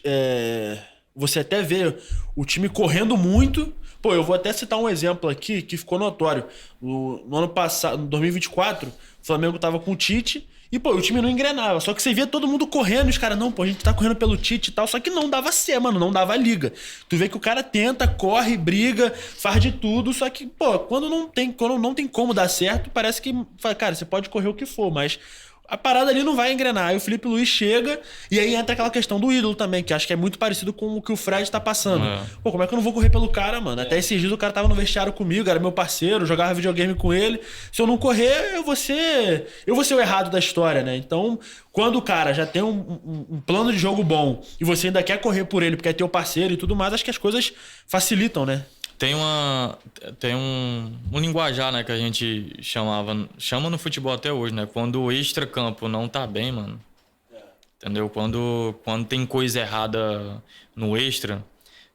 você até vê o time correndo muito. Pô, eu vou até citar um exemplo aqui que ficou notório. No ano passado, em 2024, o Flamengo tava com o Tite e, pô, o time não engrenava. Só que você via todo mundo correndo e os caras, não, pô, a gente tá correndo pelo Tite e tal. Só que não dava certo, mano, não dava liga. Tu vê que o cara tenta, corre, briga, faz de tudo. Só que, pô, quando não tem como dar certo, parece que, cara, você pode correr o que for, mas a parada ali não vai engrenar. Aí o Felipe Luiz chega e aí entra aquela questão do ídolo também, que acho que é muito parecido com o que o Fred tá passando. Pô, como é que eu não vou correr pelo cara, mano? Até esses dias o cara tava no vestiário comigo, era meu parceiro, jogava videogame com ele. Se eu não correr, eu vou ser o errado da história, né? Então, quando o cara já tem um plano de jogo bom e você ainda quer correr por ele porque é teu parceiro e tudo mais, acho que as coisas facilitam, né? Tem um linguajar, né, que a gente chama no futebol até hoje, né? Quando o extracampo não tá bem, mano. Entendeu? Quando tem coisa errada no extra,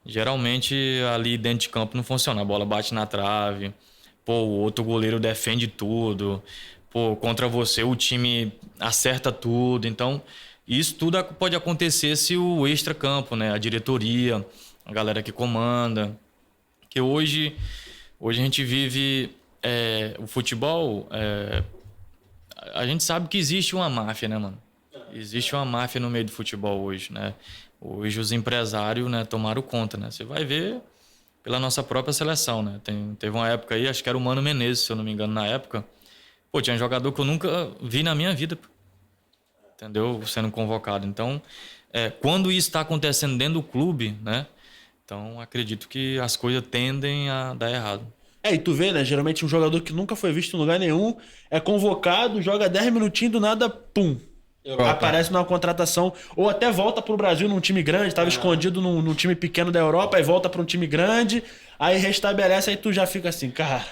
geralmente ali dentro de campo não funciona. A bola bate na trave, pô, o outro goleiro defende tudo, pô, contra você o time acerta tudo. Então, isso tudo pode acontecer se o extracampo, né? A diretoria, a galera que comanda. Que hoje a gente vive o futebol. A gente sabe que existe uma máfia, né, mano? Existe uma máfia no meio do futebol hoje, né? Hoje os empresários, né, tomaram conta, né? Você vai ver pela nossa própria seleção, né? Teve uma época aí, acho que era o Mano Menezes, se eu não me engano, na época. Pô, tinha um jogador que eu nunca vi na minha vida, entendeu? Sendo convocado. Então, quando isso está acontecendo dentro do clube, né? Então, acredito que as coisas tendem a dar errado. E tu vê, né? Geralmente um jogador que nunca foi visto em lugar nenhum é convocado, joga 10 minutinhos, do nada, pum. Europa. Aparece numa contratação, ou até volta pro Brasil num time grande, estava escondido num time pequeno da Europa, aí volta para um time grande, aí restabelece, aí tu já fica assim, cara,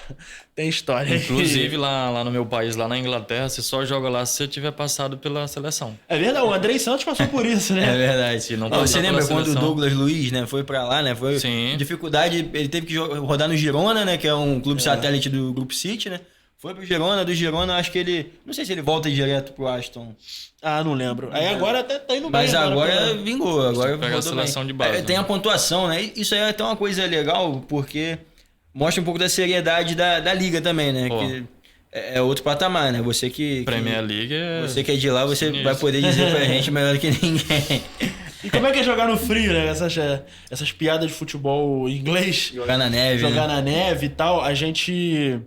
tem história. Inclusive lá no meu país, lá na Inglaterra, você só joga lá se você tiver passado pela seleção. É verdade, o Andrei Santos passou por isso, né? É verdade. Se não você lembra quando seleção. o Douglas Luiz, né, foi pra lá, né? Foi Sim. Dificuldade, ele teve que rodar no Girona, né, que é um clube satélite do Grupo City, né? Foi pro Girona, do Girona, acho que ele... Não sei se ele volta direto pro Aston. Ah, não lembro. Aí agora até tá indo bem. Mas agora vingou, agora pega a seleção bem. de base. Tem a pontuação, né? Isso aí é até uma coisa legal, porque mostra um pouco da seriedade da liga também, né? Pô. Que é outro patamar, né? Você que Premier League você que é de lá, você sinistro. vai poder dizer pra gente melhor que ninguém. E como é que é jogar no frio, né? Essas piadas de futebol inglês. Jogar na neve, Jogar né? na neve e tal. A gente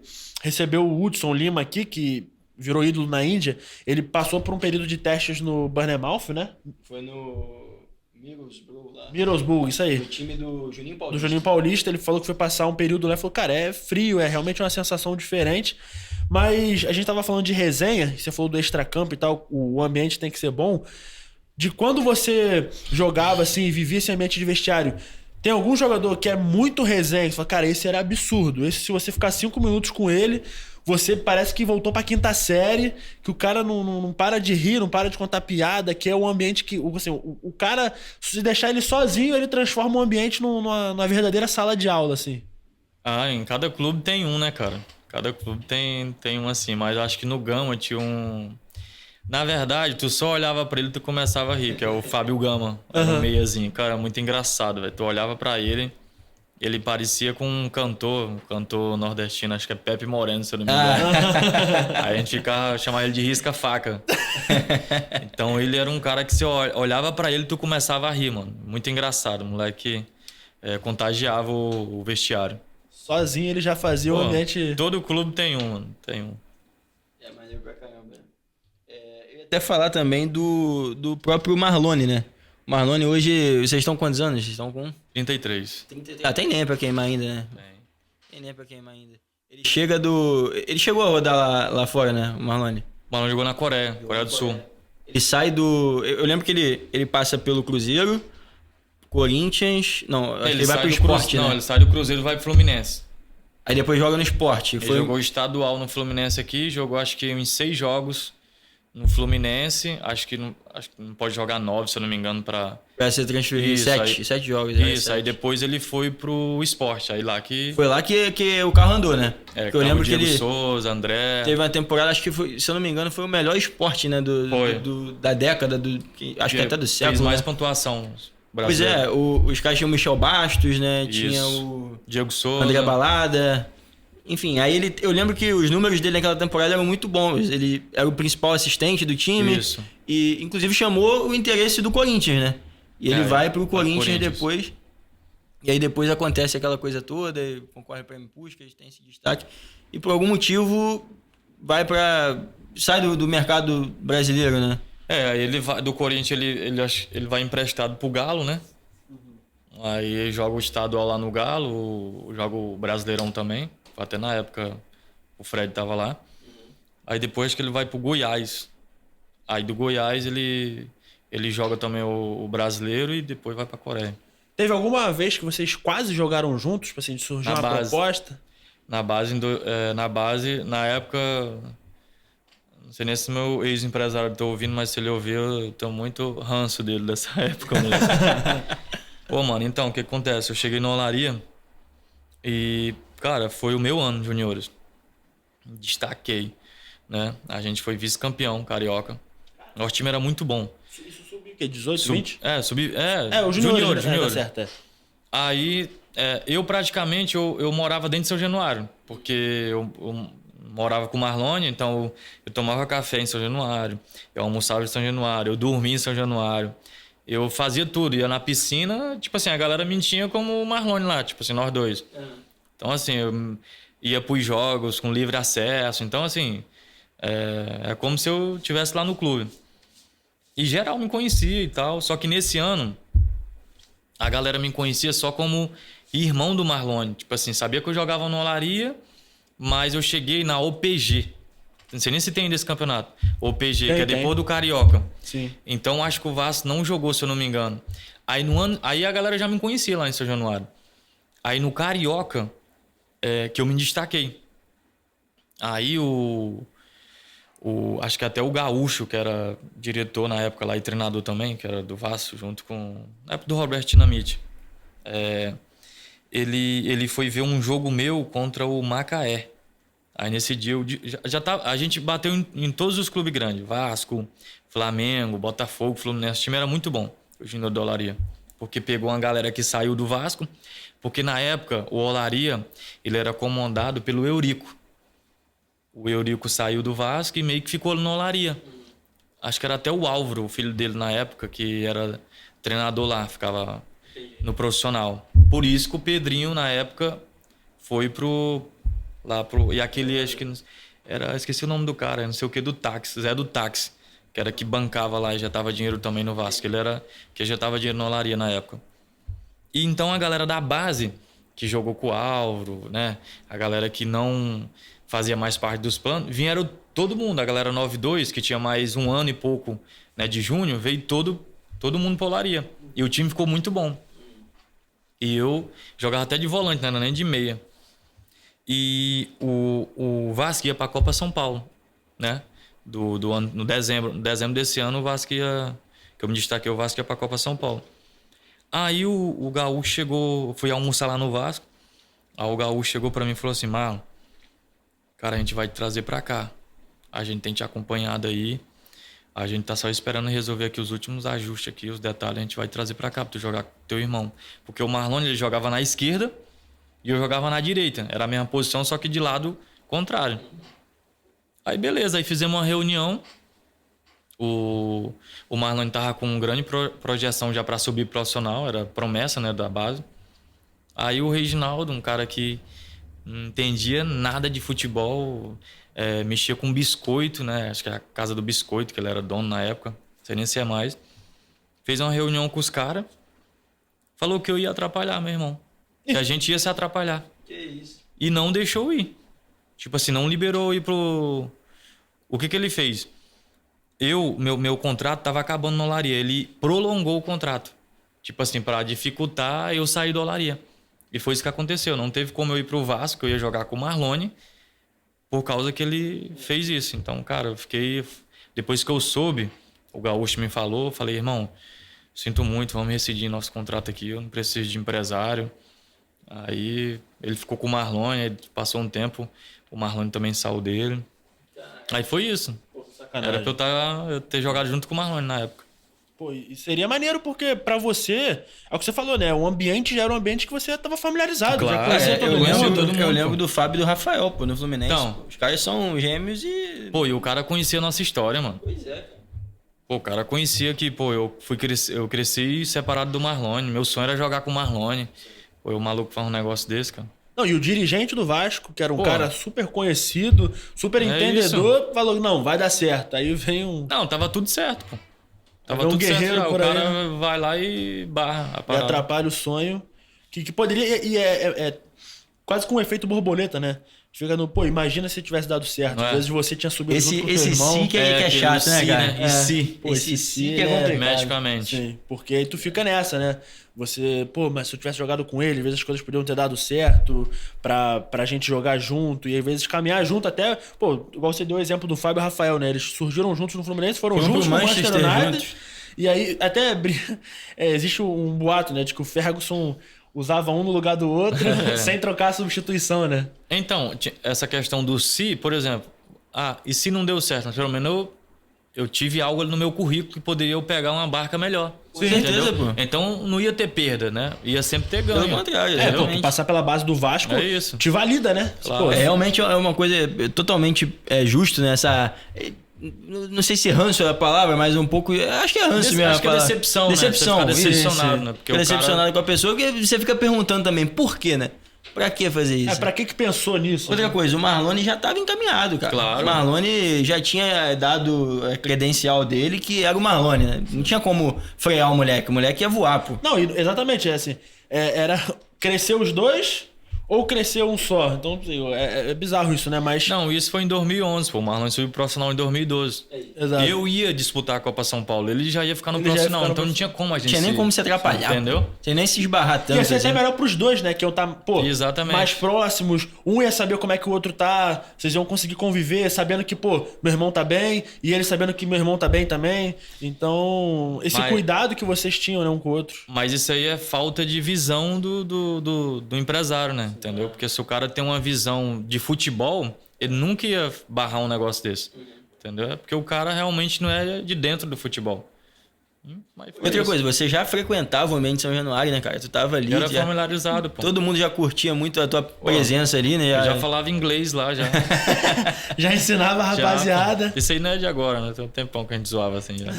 recebeu o Hudson Lima aqui, que virou ídolo na Índia. Ele passou por um período de testes no Bournemouth, né? Foi no Middlesbrough lá. Middlesbrough, isso aí. No time do Juninho Do Paulista. Juninho Paulista, ele falou que foi passar um período lá e falou, cara, é frio, é realmente uma sensação diferente. Mas a gente tava falando de resenha, você falou do extracampo e tal, o ambiente tem que ser bom. De quando você jogava assim e vivia esse ambiente de vestiário, tem algum jogador que é muito resenha, você fala, cara, esse era absurdo. Esse, se você ficar 5 minutos com ele, você parece que voltou pra quinta série, que o cara não para de rir, não para de contar piada, que é um ambiente que, assim, o cara, se deixar ele sozinho, ele transforma o ambiente numa verdadeira sala de aula, assim. Ah, em cada clube tem um, né, cara? Cada clube tem um assim, mas acho que no Gama tinha um... Na verdade, tu só olhava pra ele e tu começava a rir, que é o Fábio Gama, no meiazinho. Cara, muito engraçado, velho. Tu olhava pra ele, ele parecia com um cantor nordestino, acho que é Pepe Moreno, se eu não me engano. Aí a gente chamava ele de risca-faca. Então ele era um cara que se olhava pra ele e tu começava a rir, mano. Muito engraçado, o moleque contagiava o vestiário. Sozinho ele já fazia o ambiente... Todo clube tem um, mano. Tem um. É maneiro pra caramba. Eu ia até falar também do próprio Marlone, né? O Marlone hoje... Vocês estão com quantos anos? Vocês estão com... 33. Tem nem pra queimar ainda, né? Tem. Tem nem pra queimar ainda. Ele chegou a rodar lá fora, né? O Marlone. O Marlon jogou na Coreia do Sul. Ele sai do... Eu lembro que ele passa pelo Cruzeiro, Corinthians... Não, ele vai pro Esporte, né? Não, ele sai do Cruzeiro e vai pro Fluminense. Aí depois joga no Sport. Ele jogou estadual no Fluminense aqui, jogou acho que em 6 jogos no Fluminense. Acho que não pode jogar 9, se eu não me engano, pra ser transferido. 7 jogos. Isso, aí depois ele foi pro Sport. Aí lá que... Foi lá que o carro andou, né? É, eu lembro que Diego ele... Souza, André... Teve uma temporada, acho que foi, se eu não me engano, foi o melhor esporte, né? Da década, acho que até do século. Fez mais né? pontuação. Pois é, os caras tinham o Michel Bastos, né? Isso. Tinha o Diego Souza, André Balada. Enfim, aí eu lembro que os números dele naquela temporada eram muito bons. Ele era o principal assistente do time. Isso. E, inclusive, chamou o interesse do Corinthians, né? E ele vai pro Corinthians depois. E aí depois acontece aquela coisa toda, concorre para Puskas, tem esse destaque. E por algum motivo sai do mercado brasileiro, né? Ele vai, do Corinthians ele vai emprestado pro Galo, né? Aí joga o estadual lá no Galo, joga o Brasileirão também. Até na época o Fred tava lá. Aí depois que ele vai pro Goiás. Aí do Goiás ele joga também o Brasileiro e depois vai pra Coreia. Teve alguma vez que vocês quase jogaram juntos, tipo assim, surgiu uma proposta? Na base, na época... Não sei nem se meu ex-empresário tá ouvindo, mas se ele ouvir, eu tenho muito ranço dele dessa época mesmo. Pô, mano, então, o que acontece? Eu cheguei na Olaria e, cara, foi o meu ano de juniores. Destaquei, né? A gente foi vice-campeão carioca. Nosso time era muito bom. Isso subiu o quê? 18, 20? O juniores. Tá certo, é. Aí, eu praticamente, eu morava dentro de São Januário, porque eu morava com o Marlone, então eu tomava café em São Januário, eu almoçava em São Januário, eu dormia em São Januário, eu fazia tudo, ia na piscina, tipo assim, a galera me tinha como o Marlone lá, tipo assim, nós dois. Então, assim, eu ia pros jogos com livre acesso, então, assim, é como se eu estivesse lá no clube. E geral me conhecia e tal, só que nesse ano, a galera me conhecia só como irmão do Marlone, tipo assim, sabia que eu jogava no Olaria, mas eu cheguei na OPG. Não sei nem se tem desse campeonato. OPG, que é depois do Carioca. Sim. Então acho que o Vasco não jogou, se eu não me engano. Aí a galera já me conhecia lá em São Januário. Aí no Carioca, que eu me destaquei. Aí acho que até o Gaúcho, que era diretor na época lá e treinador também, que era do Vasco, junto com... Na época do Roberto Dinamite. Ele foi ver um jogo meu contra o Macaé. Aí nesse dia a gente bateu em todos os clubes grandes. Vasco, Flamengo, Botafogo, Fluminense. O time era muito bom, o Júnior da Olaria. Porque pegou uma galera que saiu do Vasco. Porque na época o Olaria ele era comandado pelo Eurico. O Eurico saiu do Vasco e meio que ficou no Olaria. Acho que era até o Álvaro, o filho dele na época, que era treinador lá, ficava no profissional. Por isso que o Pedrinho, na época, foi e aquele, acho que esqueci o nome do cara, não sei o que, do táxi, Zé do táxi, que era que bancava lá e já tava dinheiro também no Vasco. Que já tava dinheiro na Olaria na época. E então a galera da base, que jogou com o Álvaro, né? A galera que não fazia mais parte dos planos, vieram todo mundo. A galera 9-2, que tinha mais um ano e pouco, né, de junho, veio todo mundo pra Olaria. E o time ficou muito bom. E eu jogava até de volante, né? Não era nem de meia. E o Vasco ia pra Copa São Paulo, né? Do ano, no dezembro desse ano, o Vasco ia... Que eu me destaquei, o Vasco ia pra Copa São Paulo. Aí o Gaúcho chegou... Fui almoçar lá no Vasco. Aí o Gaúcho chegou pra mim e falou assim: Marlon, cara, a gente vai te trazer pra cá. A gente tem te acompanhado aí. A gente tá só esperando resolver aqui os últimos ajustes aqui, os detalhes. A gente vai trazer pra cá pra tu jogar com teu irmão. Porque o Marlone, ele jogava na esquerda e eu jogava na direita. Era a mesma posição, só que de lado contrário. Aí beleza, aí fizemos uma reunião. O Marlone tava com uma grande projeção já pra subir profissional. Era promessa, né, da base. Aí o Reginaldo, um cara que não entendia nada de futebol... mexia com biscoito, né? Acho que era a Casa do Biscoito, que ele era dono na época. Não sei nem se é mais. Fez uma reunião com os caras. Falou que eu ia atrapalhar, meu irmão. Que a gente ia se atrapalhar. Que isso? E não deixou eu ir. Tipo assim, não liberou eu ir pro... O que ele fez? Meu contrato tava acabando na Olaria. Ele prolongou o contrato. Tipo assim, pra dificultar eu sair da Olaria. E foi isso que aconteceu. Não teve como eu ir pro Vasco, eu ia jogar com o Marlone, por causa que ele fez isso. Então, cara, eu fiquei... Depois que eu soube, o Gaúcho me falou, eu falei, irmão, sinto muito, vamos rescindir nosso contrato aqui, eu não preciso de empresário. Aí ele ficou com o Marlone, aí passou um tempo, o Marlone também saiu dele. Aí foi isso. Era pra eu ter jogado junto com o Marlone na época. Pô, e seria maneiro porque pra você, é o que você falou, né? O ambiente já era um ambiente que você tava familiarizado, já Claro, conhecia todo mundo. Eu lembro do Fábio e do Rafael, pô, no Fluminense. Então, os caras são gêmeos e... Pô, e o cara conhecia a nossa história, mano. Pois é, cara. Pô, o cara conhecia que, pô, eu cresci separado do Marlone. Meu sonho era jogar com o Marlone. Pô, o maluco faz um negócio desse, cara. Não, e o dirigente do Vasco, que era um Pô, cara super conhecido, super entendedor, isso. falou, não, vai dar certo. Aí vem um... Não, tava tudo certo, pô. Tava Vem um tudo certo guerreiro já. O por aí, cara vai lá e barra a E parada. atrapalha o sonho. Que poderia... E é quase com um efeito borboleta, né? Fica no... Pô, imagina se tivesse dado certo. Não é? Às vezes você tinha subido junto com o teu Esse irmão. si que é chato, né, si, cara? né? E si. Pô, Esse si que é ele complicado. Magicamente. Sim, porque aí tu fica nessa, né? Você, pô, mas se eu tivesse jogado com ele, às vezes as coisas poderiam ter dado certo pra gente jogar junto e às vezes caminhar junto até, pô, igual você deu o exemplo do Fábio e Rafael, né? Eles surgiram juntos no Fluminense, foram Foram juntos pro no Manchester Manchester United. juntos. E aí até existe um boato, né, de que o Ferguson usava um no lugar do outro sem trocar a substituição, né? Então, essa questão do se, por exemplo, e se não deu certo? Mas pelo menos eu tive algo ali no meu currículo que poderia eu pegar uma barca melhor. Com certeza, pô. Então não ia ter perda, né? Ia sempre ter ganho. Pelo contrário, Pô, realmente. tu passar pela base do Vasco É isso. te valida, né? Claro. Pô, Realmente é uma coisa totalmente justo, né? Não sei se ranço é a palavra, mas um pouco... Acho que é ranço mesmo. Acho que é decepção, né? Decepção. Você fica decepcionado, isso. né? Porque Fica o cara- decepcionado com a pessoa, que você fica perguntando também, por quê, né? Pra que fazer isso? pra que pensou nisso? Outra coisa, o Marlone já estava encaminhado, cara. Claro. O Marlone já tinha dado a credencial dele, que era o Marlone, né? Não tinha como frear o moleque ia voar, pô. Não, exatamente, é assim. Era crescer os dois ou crescer um só. Então, é bizarro isso, né? Mas. Não, isso foi em 2011, pô. O Marlon subiu pro profissional em 2012. Exato. Eu ia disputar a Copa São Paulo, ele já ia ficar no Ele já ia profissional, ficar no então não tinha como a gente Não tinha nem como se atrapalhar. Entendeu? Pô. Tinha nem se esbarrar tanto. Ia ser até assim. melhor pros dois, né? Que eu tá, pô, Exatamente. mais próximos. Um ia saber como é que o outro tá. Vocês iam conseguir conviver, sabendo que, pô, meu irmão tá bem. E ele sabendo que meu irmão tá bem também. Então, esse Mas- cuidado que vocês tinham, né, um com o outro. Mas isso aí é falta de visão do empresário, né? Entendeu? Porque se o cara tem uma visão de futebol, ele nunca ia barrar um negócio desse. Entendeu? É porque o cara realmente não é de dentro do futebol. Mas foi Outra isso. coisa, você já frequentava o ambiente de São Januário, né, cara? Tu tava ali. Eu era já- familiarizado, pô. Todo mundo já curtia muito a tua presença ali, né? Eu já falava inglês lá, já. Já ensinava a Já, rapaziada. pô. Isso aí não é de agora, né? Tem um tempão que a gente zoava assim já.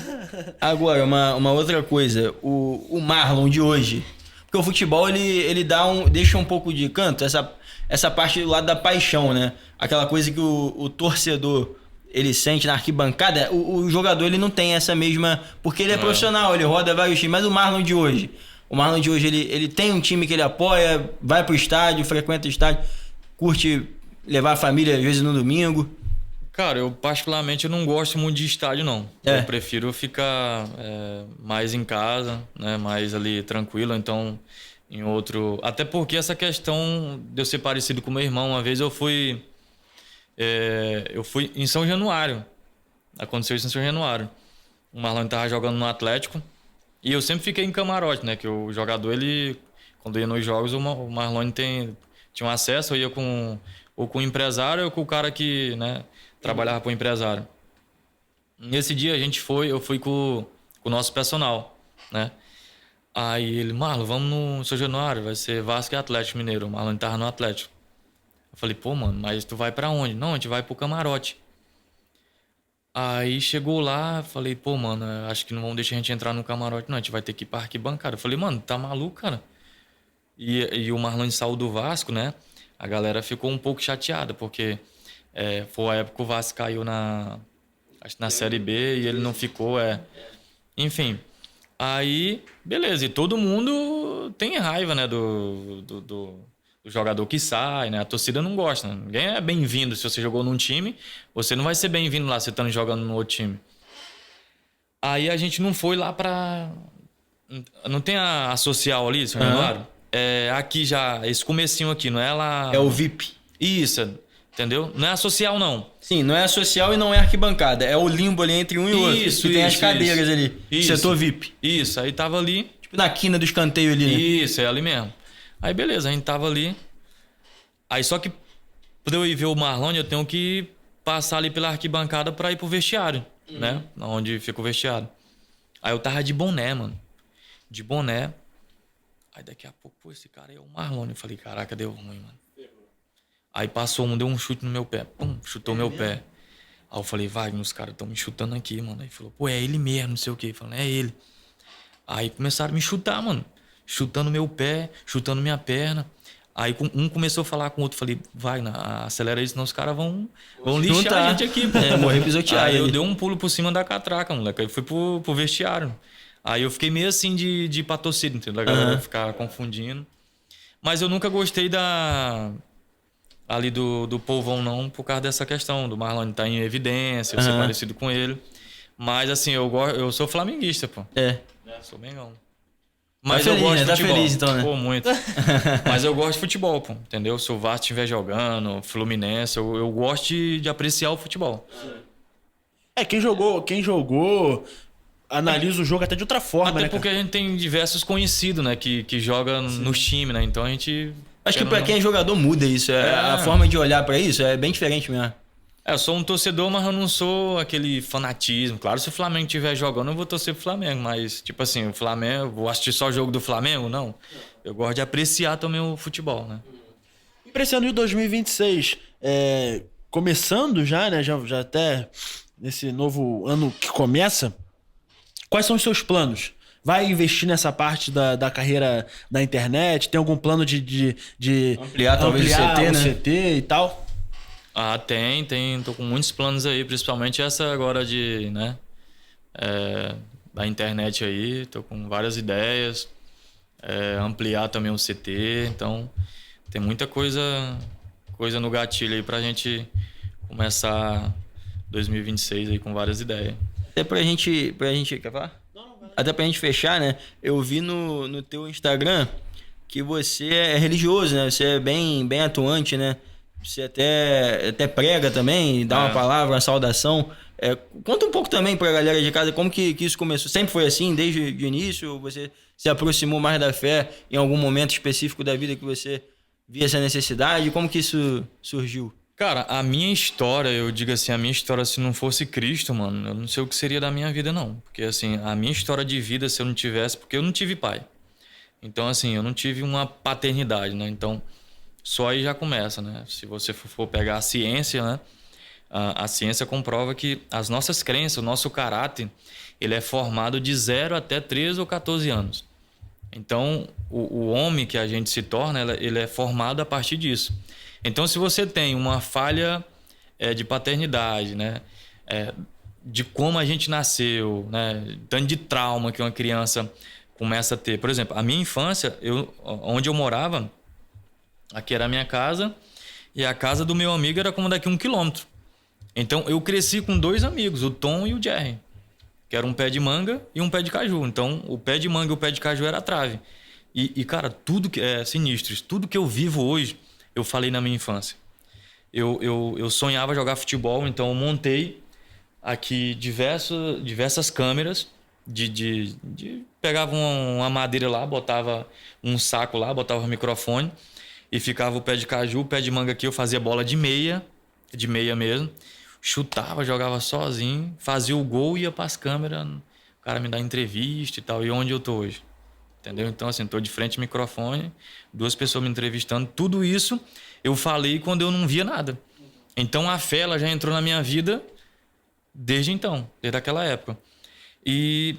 Agora, uma outra coisa, o Marlon de hoje. Porque o futebol, ele deixa um pouco de canto, essa parte do lado da paixão, né? Aquela coisa que o torcedor, ele sente na arquibancada, o jogador, ele não tem essa mesma... Porque ele é profissional, ele roda vários times, mas o Marlon de hoje... O Marlon de hoje, ele tem um time que ele apoia, vai pro estádio, frequenta o estádio, curte levar a família, às vezes, no domingo. Cara, eu particularmente eu não gosto muito de estádio, não. É. Eu prefiro ficar mais em casa, né? Mais ali tranquilo, então em outro... Até porque essa questão de eu ser parecido com meu irmão, uma vez eu fui em São Januário. Aconteceu isso em São Januário. O Marlon tava jogando no Atlético e eu sempre fiquei em camarote, né? Que o jogador, ele... Quando ia nos jogos, o Marlon tinha um acesso, eu ia ou com o empresário ou com o cara que, né, trabalhava para o empresário. Nesse dia eu fui com o nosso personal, né? Aí ele, Marlon, vamos no São Januário, vai ser Vasco e Atlético Mineiro. O Marlon tava no Atlético. Eu falei, pô, mano, mas tu vai pra onde? Não, a gente vai pro camarote. Aí chegou lá, falei, pô, mano, acho que não vão deixar a gente entrar no camarote, não, a gente vai ter que ir pra arquibancada. Eu falei, mano, tá maluco, cara? E o Marlon saiu do Vasco, né? A galera ficou um pouco chateada, porque foi a época que o Vasco caiu acho que na Série B e ele não ficou, Enfim, aí, beleza. E todo mundo tem raiva, né, do jogador que sai, né? A torcida não gosta, né? Ninguém é bem-vindo. Se você jogou num time, você não vai ser bem-vindo lá, você estando jogando no outro time. Aí a gente não foi lá pra... Não tem a social ali, São Januário? aqui já, esse comecinho aqui, não é lá... É o VIP. Isso, entendeu? Não é a social, não. Sim, não é a social e não é a arquibancada. É o limbo ali entre um e outro. Isso, que tem as isso, cadeiras isso. ali. Isso. Setor VIP. Isso, aí tava ali... Tipo na quina do escanteio ali, né? Isso, é ali mesmo. Aí beleza, a gente tava ali. Aí só que pra eu ir ver o Marlone, eu tenho que passar ali pela arquibancada pra ir pro vestiário, né? Onde fica o vestiário. Aí eu tava de boné, mano. De boné. Aí daqui a pouco, pô, esse cara aí é o Marlone. Eu falei, caraca, deu ruim, mano. Aí passou deu um chute no meu pé. Pum, chutou meu pé. Aí eu falei, Wagner, os caras tão me chutando aqui, mano. Aí falou, pô, é ele mesmo, não sei o quê. Falei, é ele. Aí começaram a me chutar, mano. Chutando meu pé, chutando minha perna. Aí um começou a falar com o outro. Falei, vai, acelera isso, senão os caras vão lixar a gente aqui, pô. Morrer pisoteado. Aí eu dei um pulo por cima da catraca, moleque. Aí fui pro vestiário. Aí eu fiquei meio assim de ir pra torcida, entendeu? A galera ficar confundindo. Mas eu nunca gostei ali do povão, não, por causa dessa questão do Marlone estar em evidência, eu ser parecido com ele. Mas assim, eu sou flamenguista, pô. Sou Mengão. Mas tá feliz, eu gosto né? de Tá futebol. feliz, então, né? Pô, muito. Mas eu gosto de futebol, pô. Entendeu? Se o Vasco estiver jogando, Fluminense, eu gosto de apreciar o futebol. Quem jogou, analisa o jogo até de outra forma, Até né? porque a gente tem diversos conhecidos, né? Que joga nos times, né? Então a gente... Acho que pra quem é jogador muda isso. A forma de olhar pra isso é bem diferente mesmo. Eu sou um torcedor, mas eu não sou aquele fanatismo. Claro, se o Flamengo estiver jogando, eu vou torcer pro Flamengo. Mas, tipo assim, o Flamengo... Vou assistir só o jogo do Flamengo? Não. Eu gosto de apreciar também o futebol, né? E pra esse ano de 2026, começando já, né? Já até nesse novo ano que começa, quais são os seus planos? Vai investir nessa parte da carreira da internet? Tem algum plano de ampliar talvez o CT, né? CT e tal? Ah, tem. Tô com muitos planos aí, principalmente essa agora da internet aí. Tô com várias ideias. Ampliar também o CT. Então, tem muita coisa no gatilho aí pra gente começar 2026 aí com várias ideias. Até pra gente... Quer falar? Até pra gente fechar, né? Eu vi no teu Instagram que você é religioso, né? Você é bem atuante, né? Você até prega também, dá uma palavra, uma saudação. Conta um pouco também pra galera de casa como que isso começou. Sempre foi assim, desde o início? Ou você se aproximou mais da fé em algum momento específico da vida que você via essa necessidade? Como que isso surgiu? Cara, a minha história, eu digo assim, a minha história se não fosse Cristo, mano, eu não sei o que seria da minha vida, não. Porque, assim, a minha história de vida, se eu não tivesse... Porque eu não tive pai. Então, assim, eu não tive uma paternidade, né? Então, só aí já começa, né? Se você for pegar a ciência, né? A ciência comprova que as nossas crenças, o nosso caráter, ele é formado de 0 até 13 ou 14 anos. Então, o homem que a gente se torna, ele é formado a partir disso. Então, se você tem uma falha de paternidade, né? De como a gente nasceu, né? Tanto de trauma que uma criança começa a ter. Por exemplo, a minha infância, onde eu morava, aqui era a minha casa e a casa do meu amigo era como daqui 1 quilômetro. Então, eu cresci com 2 amigos, o Tom e o Jerry, que era um pé de manga e um pé de caju. Então, o pé de manga e o pé de caju era a trave. E cara, tudo que é sinistro, tudo que eu vivo hoje, eu falei na minha infância. Eu sonhava jogar futebol, então eu montei aqui diversas câmeras pegava uma madeira lá, botava um saco lá, botava o microfone e ficava o pé de caju, o pé de manga aqui, eu fazia bola de meia mesmo, chutava, jogava sozinho, fazia o gol e ia pras câmeras, o cara me dá entrevista e tal, e onde eu tô hoje. Entendeu? Então, assim, tô de frente ao microfone, 2 pessoas me entrevistando, tudo isso eu falei quando eu não via nada. Então, a fé, ela já entrou na minha vida desde então, desde aquela época. E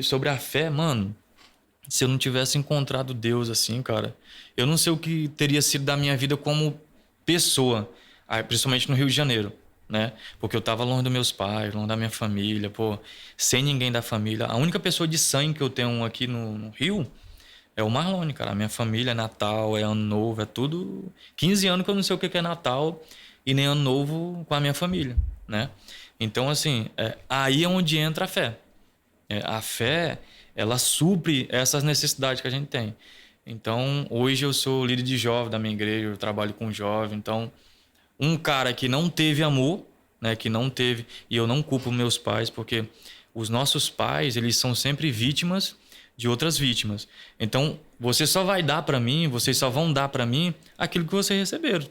sobre a fé, mano, se eu não tivesse encontrado Deus assim, cara, eu não sei o que teria sido da minha vida como pessoa, principalmente no Rio de Janeiro, né? Porque eu tava longe dos meus pais, longe da minha família, pô, sem ninguém da família. A única pessoa de sangue que eu tenho aqui no Rio é o Marlone, cara. A minha família é Natal, é Ano Novo, é tudo... 15 anos que eu não sei o que é Natal e nem Ano Novo com a minha família, né? Então, assim, aí é onde entra a fé. A fé, ela supre essas necessidades que a gente tem. Então, hoje eu sou líder de jovem da minha igreja, eu trabalho com jovem. Então, um cara que não teve amor, né, que não teve, e eu não culpo meus pais, porque os nossos pais, eles são sempre vítimas de outras vítimas. Então, você só vai dar para mim, vocês só vão dar para mim aquilo que vocês receberam,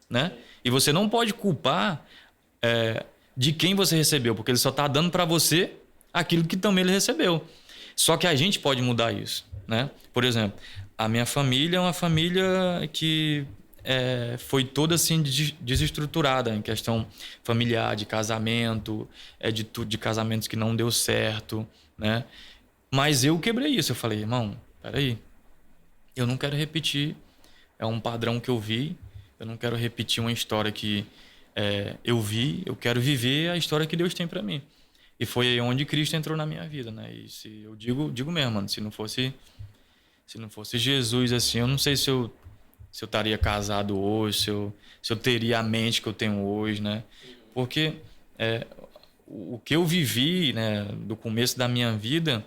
né? E você não pode culpar de quem você recebeu, porque ele só está dando para você aquilo que também ele recebeu. Só que a gente pode mudar isso, né? Por exemplo, a minha família é uma família que foi toda assim desestruturada em questão familiar, de casamento, de casamentos que não deu certo, né? Mas eu quebrei isso. Eu falei, irmão, peraí, eu não quero repetir. É um padrão que eu vi. Eu não quero repetir uma história que eu vi. Eu quero viver a história que Deus tem para mim. E foi aí onde Cristo entrou na minha vida, né? E se eu digo mesmo, mano, se não fosse Jesus assim, eu não sei se eu estaria casado hoje, se eu teria a mente que eu tenho hoje, né? Porque o que eu vivi, né, do começo da minha vida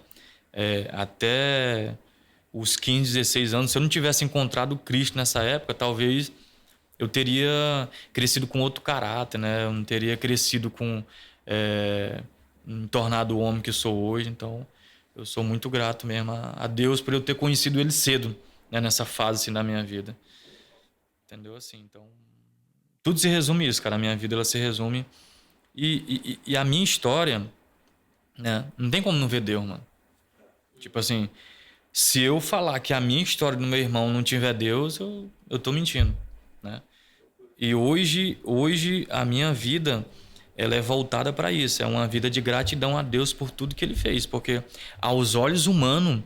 até os 15, 16 anos, se eu não tivesse encontrado Cristo nessa época, talvez eu teria crescido com outro caráter, né? Eu não teria crescido me tornado o homem que sou hoje. Então, eu sou muito grato mesmo a Deus por eu ter conhecido Ele cedo, né, nessa fase assim, da minha vida. Entendeu? Assim, então, tudo se resume a isso, cara. A minha vida, ela se resume. E a minha história, né? Não tem como não ver Deus, mano. Tipo assim, se eu falar que a minha história do meu irmão não tiver Deus, eu tô mentindo, né? E hoje a minha vida, ela é voltada para isso. É uma vida de gratidão a Deus por tudo que Ele fez. Porque aos olhos humanos,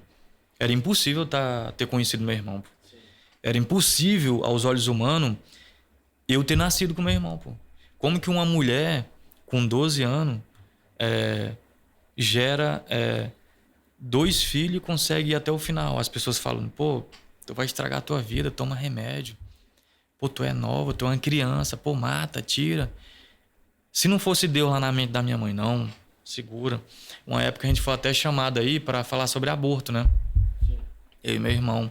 era impossível ter conhecido meu irmão. Pô. Era impossível, aos olhos humanos, eu ter nascido com meu irmão. Pô. Como que uma mulher com 12 anos gera 2 filhos e consegue ir até o final? As pessoas falam, pô, tu vai estragar a tua vida, toma remédio. Pô, tu é nova, tu é uma criança, pô, mata, tira. Se não fosse Deus lá na mente da minha mãe, não, segura. Uma época a gente foi até chamado aí para falar sobre aborto, né? Sim. Eu e meu irmão,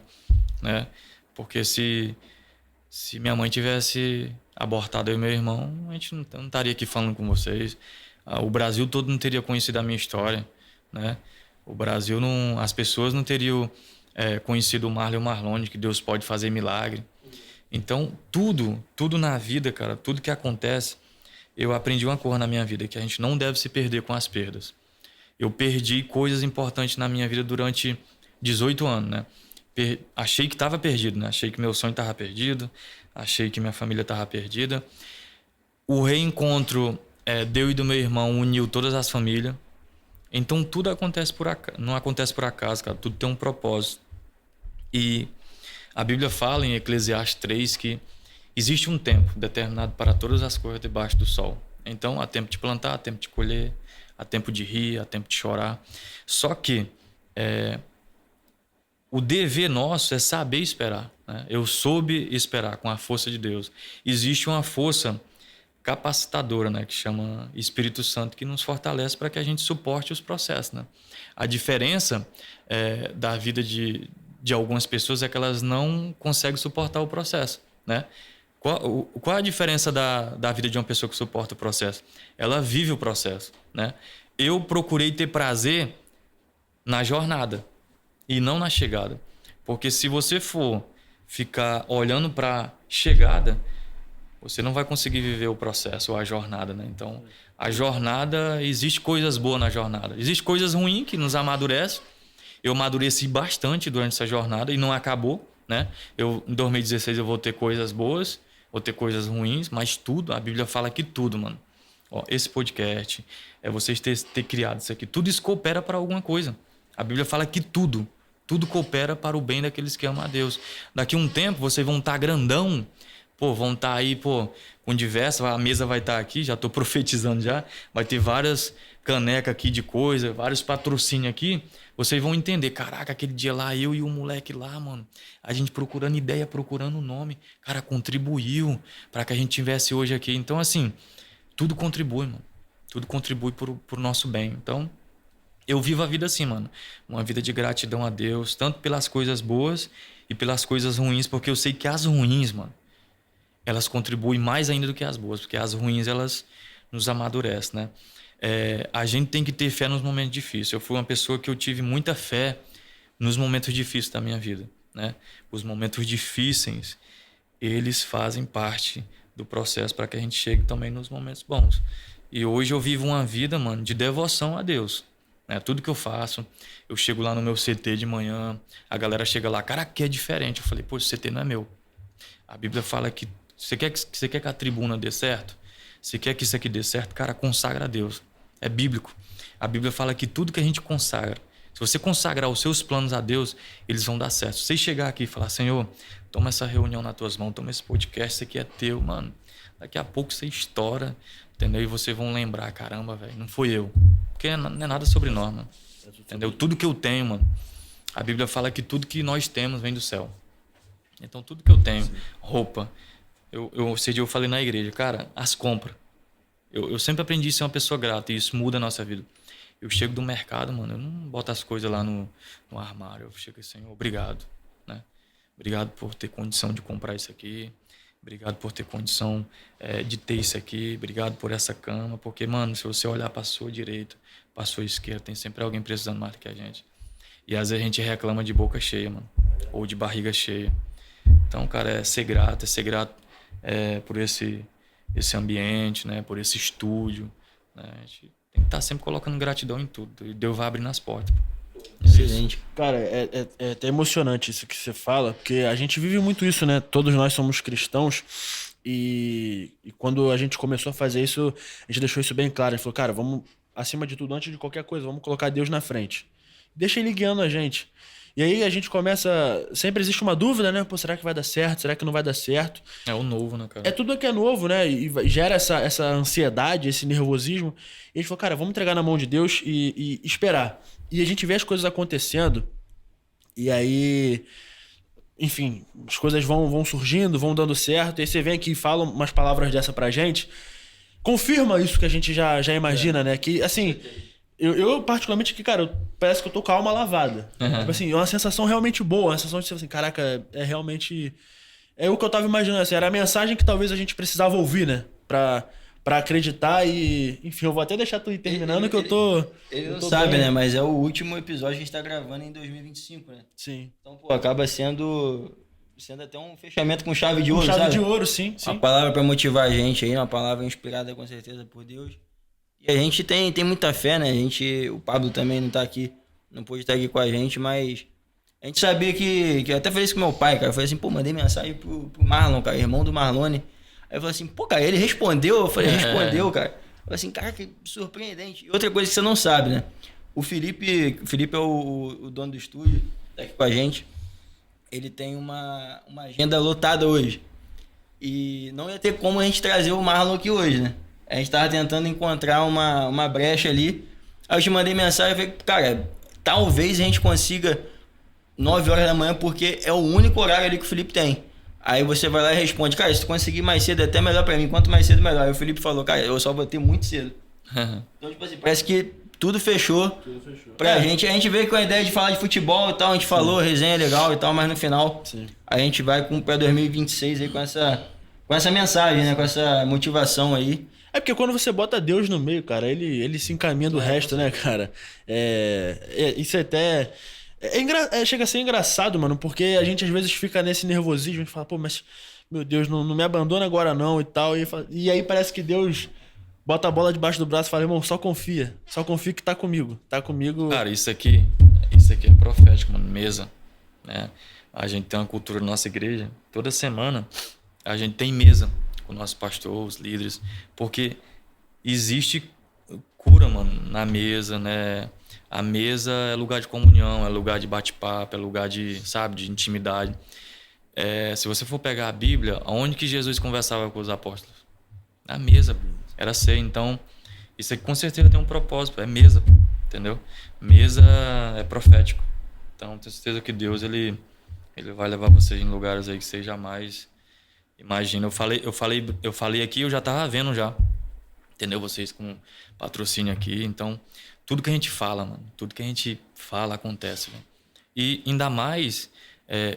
né? Porque se minha mãe tivesse abortado eu e meu irmão, a gente não estaria aqui falando com vocês. O Brasil todo não teria conhecido a minha história, né? O Brasil não, as pessoas não teriam conhecido o Marley e o Marlone, que Deus pode fazer milagre. Então, tudo na vida, cara, tudo que acontece, eu aprendi uma coisa na minha vida, que a gente não deve se perder com as perdas. Eu perdi coisas importantes na minha vida durante 18 anos, né? Achei que estava perdido, né? Achei que meu sonho estava perdido, achei que minha família estava perdida. O reencontro deu e do meu irmão uniu todas as famílias. Então, tudo acontece não acontece por acaso, cara. Tudo tem um propósito. E a Bíblia fala em Eclesiastes 3 que existe um tempo determinado para todas as coisas debaixo do sol. Então, há tempo de plantar, há tempo de colher, há tempo de rir, há tempo de chorar. Só que o dever nosso é saber esperar, né? Eu soube esperar com a força de Deus. Existe uma força capacitadora, né, que chama Espírito Santo, que nos fortalece para que a gente suporte os processos, né? A diferença da vida de algumas pessoas é que elas não conseguem suportar o processo, né? Qual a diferença da vida de uma pessoa que suporta o processo? Ela vive o processo, né? Eu procurei ter prazer na jornada e não na chegada. Porque se você for ficar olhando para a chegada, você não vai conseguir viver o processo ou a jornada, né? Então, a jornada, existe coisas boas na jornada. Existe coisas ruins que nos amadurecem. Eu amadureci bastante durante essa jornada e não acabou, né? Em 2016 eu vou ter coisas boas, vou ter coisas ruins, mas tudo, a Bíblia fala que tudo, mano. Ó, esse podcast, vocês ter criado isso aqui, tudo isso coopera para alguma coisa. A Bíblia fala que tudo coopera para o bem daqueles que amam a Deus. Daqui a um tempo vocês vão estar grandão, pô, vão estar aí, pô, com diversas, a mesa vai estar aqui, já estou profetizando já, vai ter várias canecas aqui de coisa, vários patrocínios aqui, vocês vão entender, caraca, aquele dia lá, eu e o moleque lá, mano, a gente procurando ideia, procurando nome, cara, contribuiu para que a gente tivesse hoje aqui. Então, assim, tudo contribui, mano, tudo contribui pro nosso bem. Então, eu vivo a vida assim, mano. Uma vida de gratidão a Deus, tanto pelas coisas boas e pelas coisas ruins, porque eu sei que as ruins, mano, elas contribuem mais ainda do que as boas, porque as ruins, elas nos amadurecem, né? A gente tem que ter fé nos momentos difíceis. Eu fui uma pessoa que eu tive muita fé nos momentos difíceis da minha vida, né? Os momentos difíceis, eles fazem parte do processo para que a gente chegue também nos momentos bons. E hoje eu vivo uma vida, mano, de devoção a Deus, né? Tudo que eu faço, eu chego lá no meu CT de manhã, a galera chega lá, cara, aqui é diferente. Eu falei, pô, esse CT não é meu. A Bíblia fala que você quer que a tribuna dê certo? Você quer que isso aqui dê certo? Cara, consagra a Deus. É bíblico. A Bíblia fala que tudo que a gente consagra, se você consagrar os seus planos a Deus, eles vão dar certo. Se você chegar aqui e falar, Senhor, toma essa reunião nas tuas mãos, toma esse podcast, isso aqui é teu, mano. Daqui a pouco você estoura, entendeu? E vocês vão lembrar, caramba, velho, não fui eu. Porque não é nada sobre nós, mano. Entendeu? Tudo que eu tenho, mano. A Bíblia fala que tudo que nós temos vem do céu. Então, tudo que eu tenho, roupa. Esse dia eu falei na igreja, cara, as compras. Eu sempre aprendi a ser uma pessoa grata e isso muda a nossa vida. Eu chego do mercado, mano, eu não boto as coisas lá no armário. Eu chego assim, obrigado, né? Obrigado por ter condição de comprar isso aqui. Obrigado por ter condição de ter isso aqui. Obrigado por essa cama. Porque, mano, se você olhar para a sua direita, para a sua esquerda, tem sempre alguém precisando mais do que a gente. E às vezes a gente reclama de boca cheia, mano. Ou de barriga cheia. Então, cara, é ser grato por esse ambiente, né? Por esse estúdio. Né? A gente tem que estar sempre colocando gratidão em tudo. E Deus vai abrindo as portas. Excelente. Cara, é até emocionante isso que você fala, porque a gente vive muito isso, né? Todos nós somos cristãos e quando a gente começou a fazer isso, a gente deixou isso bem claro. A gente falou, cara, vamos, acima de tudo, antes de qualquer coisa, vamos colocar Deus na frente. Deixa Ele guiando a gente. E aí a gente começa... Sempre existe uma dúvida, né? Pô, será que vai dar certo? Será que não vai dar certo? É o novo, né, cara? É tudo que é novo, né? E gera essa ansiedade, esse nervosismo. E a gente falou, cara, vamos entregar na mão de Deus e esperar. E a gente vê as coisas acontecendo. E aí... Enfim, as coisas vão surgindo, vão dando certo. E aí você vem aqui e fala umas palavras dessa pra gente. Confirma isso que a gente já imagina, né? Que, assim... Eu particularmente, que, cara, parece que eu tô com a alma lavada. Uhum. Tipo assim, é uma sensação realmente boa. Uma sensação de, assim, caraca, é realmente... É o que eu tava imaginando, assim. Era a mensagem que talvez a gente precisava ouvir, né? Pra acreditar e... Enfim, eu vou até deixar tu ir terminando que eu tô... Ele não sabe, né? Mas é o último episódio que a gente tá gravando em 2025, né? Sim. Então, pô, acaba sendo até um fechamento com chave de ouro, chave sabe? de ouro, sim. Uma palavra pra motivar a gente aí, uma palavra inspirada com certeza por Deus. E a gente tem muita fé, né? O Pablo também não tá aqui, não pôde estar aqui com a gente, mas a gente sabia que eu até falei isso com meu pai, cara. Eu falei assim, pô, mandei mensagem pro Marlon, cara, irmão do Marlone. Aí eu falei assim, pô, cara, ele respondeu. Eu falei, respondeu, cara. Eu falei assim, cara, que surpreendente. E outra coisa que você não sabe, né? O Felipe é o dono do estúdio, tá aqui com a gente. Ele tem uma agenda lotada hoje. E não ia ter como a gente trazer o Marlon aqui hoje, né? A gente tava tentando encontrar uma brecha ali. Aí eu te mandei mensagem e falei, cara, talvez a gente consiga 9 horas da manhã, porque é o único horário ali que o Felipe tem. Aí você vai lá e responde, cara, se tu conseguir mais cedo é até melhor pra mim. Quanto mais cedo, melhor. Aí o Felipe falou, cara, eu só vou ter muito cedo. Então, tipo assim, parece que tudo fechou. Pra gente. A gente veio com a ideia de falar de futebol e tal, a gente falou, resenha legal e tal, mas no final a gente vai pra 2026 aí com essa mensagem, né? Com essa motivação aí. É porque quando você bota Deus no meio, cara, ele se encaminha do resto, né, cara? Isso até... chega a ser engraçado, mano, porque a gente às vezes fica nesse nervosismo, a gente fala, pô, mas, meu Deus, não me abandona agora não e tal. E aí parece que Deus bota a bola debaixo do braço e fala, irmão, só confia que tá comigo. Tá comigo. Cara, isso aqui é profético, mano, mesa, né? A gente tem uma cultura na nossa igreja, toda semana a gente tem mesa com o nosso pastor, os líderes, porque existe cura, mano, na mesa, né? A mesa é lugar de comunhão, é lugar de bate-papo, é lugar de, sabe, de intimidade. Se você for pegar a Bíblia, aonde que Jesus conversava com os apóstolos? Na mesa, era ceia. Então, isso aqui com certeza tem um propósito, é mesa, entendeu? Mesa é profético. Então, tenho certeza que Deus, ele vai levar vocês em lugares aí que vocês jamais imaginam. Eu falei aqui, eu já tava vendo já, entendeu? Vocês com patrocínio aqui, então tudo que a gente fala, mano. Tudo que a gente fala acontece, velho. E ainda mais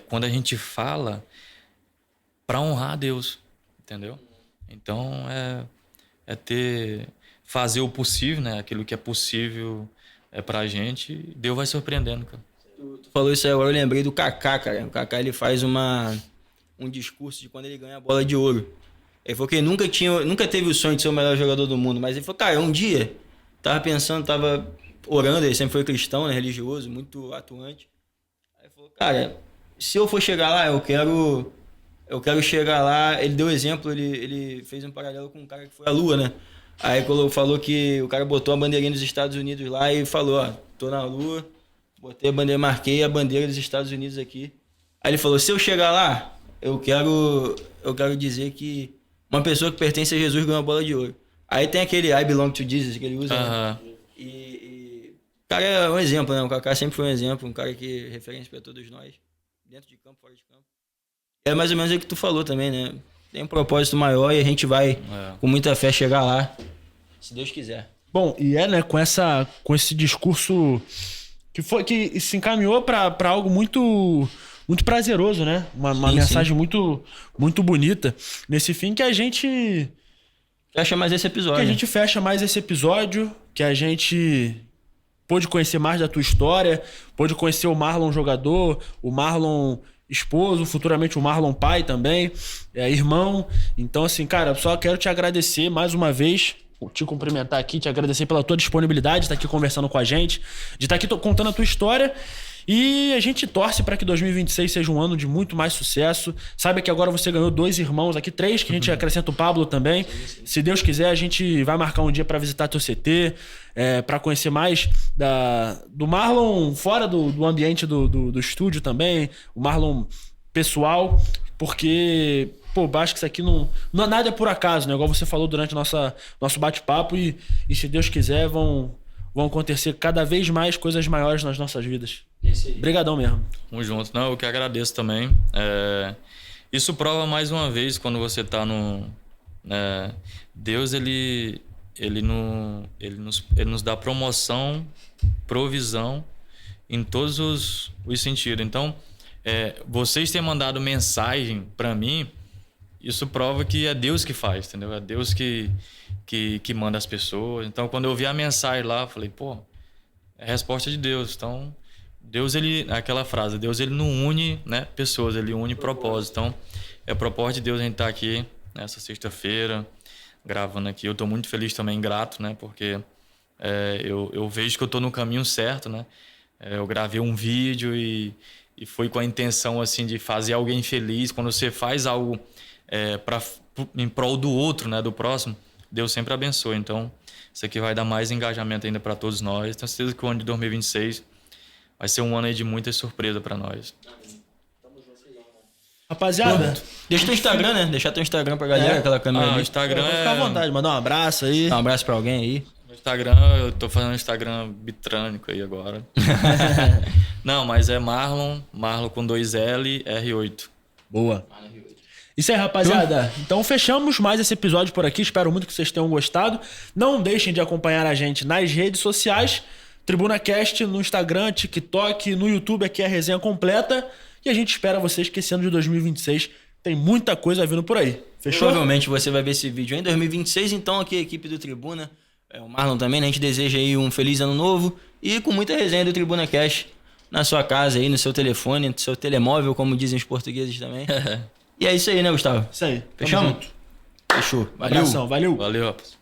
quando a gente fala para honrar a Deus, entendeu? Então, fazer o possível, né? Aquilo que é possível pra gente, Deus vai surpreendendo, cara. Tu falou isso aí agora, eu lembrei do Kaká, cara. O Kaká, ele faz um discurso de quando ele ganha a bola de ouro. Ele falou que ele nunca teve o sonho de ser o melhor jogador do mundo, mas ele falou, cara, um dia, tava orando, ele sempre foi cristão, né, religioso, muito atuante. Aí ele falou, cara, se eu for chegar lá, eu quero chegar lá. Ele deu exemplo, ele fez um paralelo com um cara que foi à Lua, né? Aí falou que o cara botou a bandeirinha dos Estados Unidos lá e falou, ó, tô na Lua, botei a bandeira, marquei a bandeira dos Estados Unidos aqui. Aí ele falou, se eu chegar lá, eu quero dizer que uma pessoa que pertence a Jesus ganhou a bola de ouro. Aí tem aquele I belong to Jesus que ele usa, né? E o cara é um exemplo, né? O Kaká sempre foi um exemplo, um cara que é referência para todos nós, dentro de campo, fora de campo. É mais ou menos o que tu falou também, né? Tem um propósito maior e a gente vai, com muita fé, chegar lá, se Deus quiser. Bom, e né, com esse discurso que se encaminhou para algo muito prazeroso, né? Uma mensagem muito, muito bonita. Nesse fim que a gente fecha mais esse episódio. Que a gente fecha mais esse episódio, que a gente pôde conhecer mais da tua história, pôde conhecer o Marlon jogador, o Marlon esposo, futuramente o Marlon pai também, irmão. Então, assim, cara, só quero te agradecer mais uma vez, te cumprimentar aqui, te agradecer pela tua disponibilidade de estar aqui conversando com a gente, de estar aqui contando a tua história. E a gente torce para que 2026 seja um ano de muito mais sucesso. Saiba que agora você ganhou 2 irmãos aqui, 3, que a gente acrescenta o Pablo também. Se Deus quiser, a gente vai marcar um dia para visitar teu CT, para conhecer mais do Marlon fora do ambiente do estúdio também, o Marlon pessoal, porque acho que isso aqui não nada é por acaso, né? Igual você falou durante nosso bate-papo, e se Deus quiser, vão acontecer cada vez mais coisas maiores nas nossas vidas. Obrigadão mesmo. Tamo junto. Não, eu que agradeço também. Isso prova mais uma vez quando você tá no... Deus, ele nos dá promoção, provisão em todos os sentidos. Então, vocês terem mandado mensagem para mim, isso prova que é Deus que faz, entendeu? É Deus que manda as pessoas. Então, quando eu vi a mensagem lá, eu falei, é a resposta de Deus. Então, Deus, aquela frase, Deus, ele não une, né, pessoas, ele une propósito. Então, é propósito de Deus a gente estar aqui nessa sexta-feira, gravando aqui. Eu estou muito feliz também, grato, né, porque eu vejo que eu estou no caminho certo, né. Eu gravei um vídeo e foi com a intenção, assim, de fazer alguém feliz. Quando você faz algo em prol do outro, né, do próximo, Deus sempre abençoa. Então, isso aqui vai dar mais engajamento ainda para todos nós. Tenho certeza que o ano de 2026 vai ser um ano aí de muita surpresa para nós. Rapaziada, deixa teu Instagram, né? Deixar teu Instagram pra galera, aquela câmera ali. O Instagram fica à vontade, mandar um abraço aí. Dá um abraço pra alguém aí. No Instagram, eu tô fazendo um Instagram bitrânico aí agora. Não, mas é Marlon com 2L, R8. Boa. Isso aí, rapaziada. Então fechamos mais esse episódio por aqui. Espero muito que vocês tenham gostado. Não deixem de acompanhar a gente nas redes sociais. TribunaCast no Instagram, TikTok, no YouTube, aqui é a resenha completa. E a gente espera vocês que esse ano de 2026 tem muita coisa vindo por aí. Fechou? Provavelmente você vai ver esse vídeo em 2026. Então aqui a equipe do Tribuna, o Marlon também, né? A gente deseja aí um feliz ano novo e com muita resenha do TribunaCast na sua casa aí, no seu telefone, no seu telemóvel, como dizem os portugueses também. E é isso aí, né, Gustavo? Isso aí. Fechamos? Fechou. Valeu. Abração, valeu. Valeu, rapaz.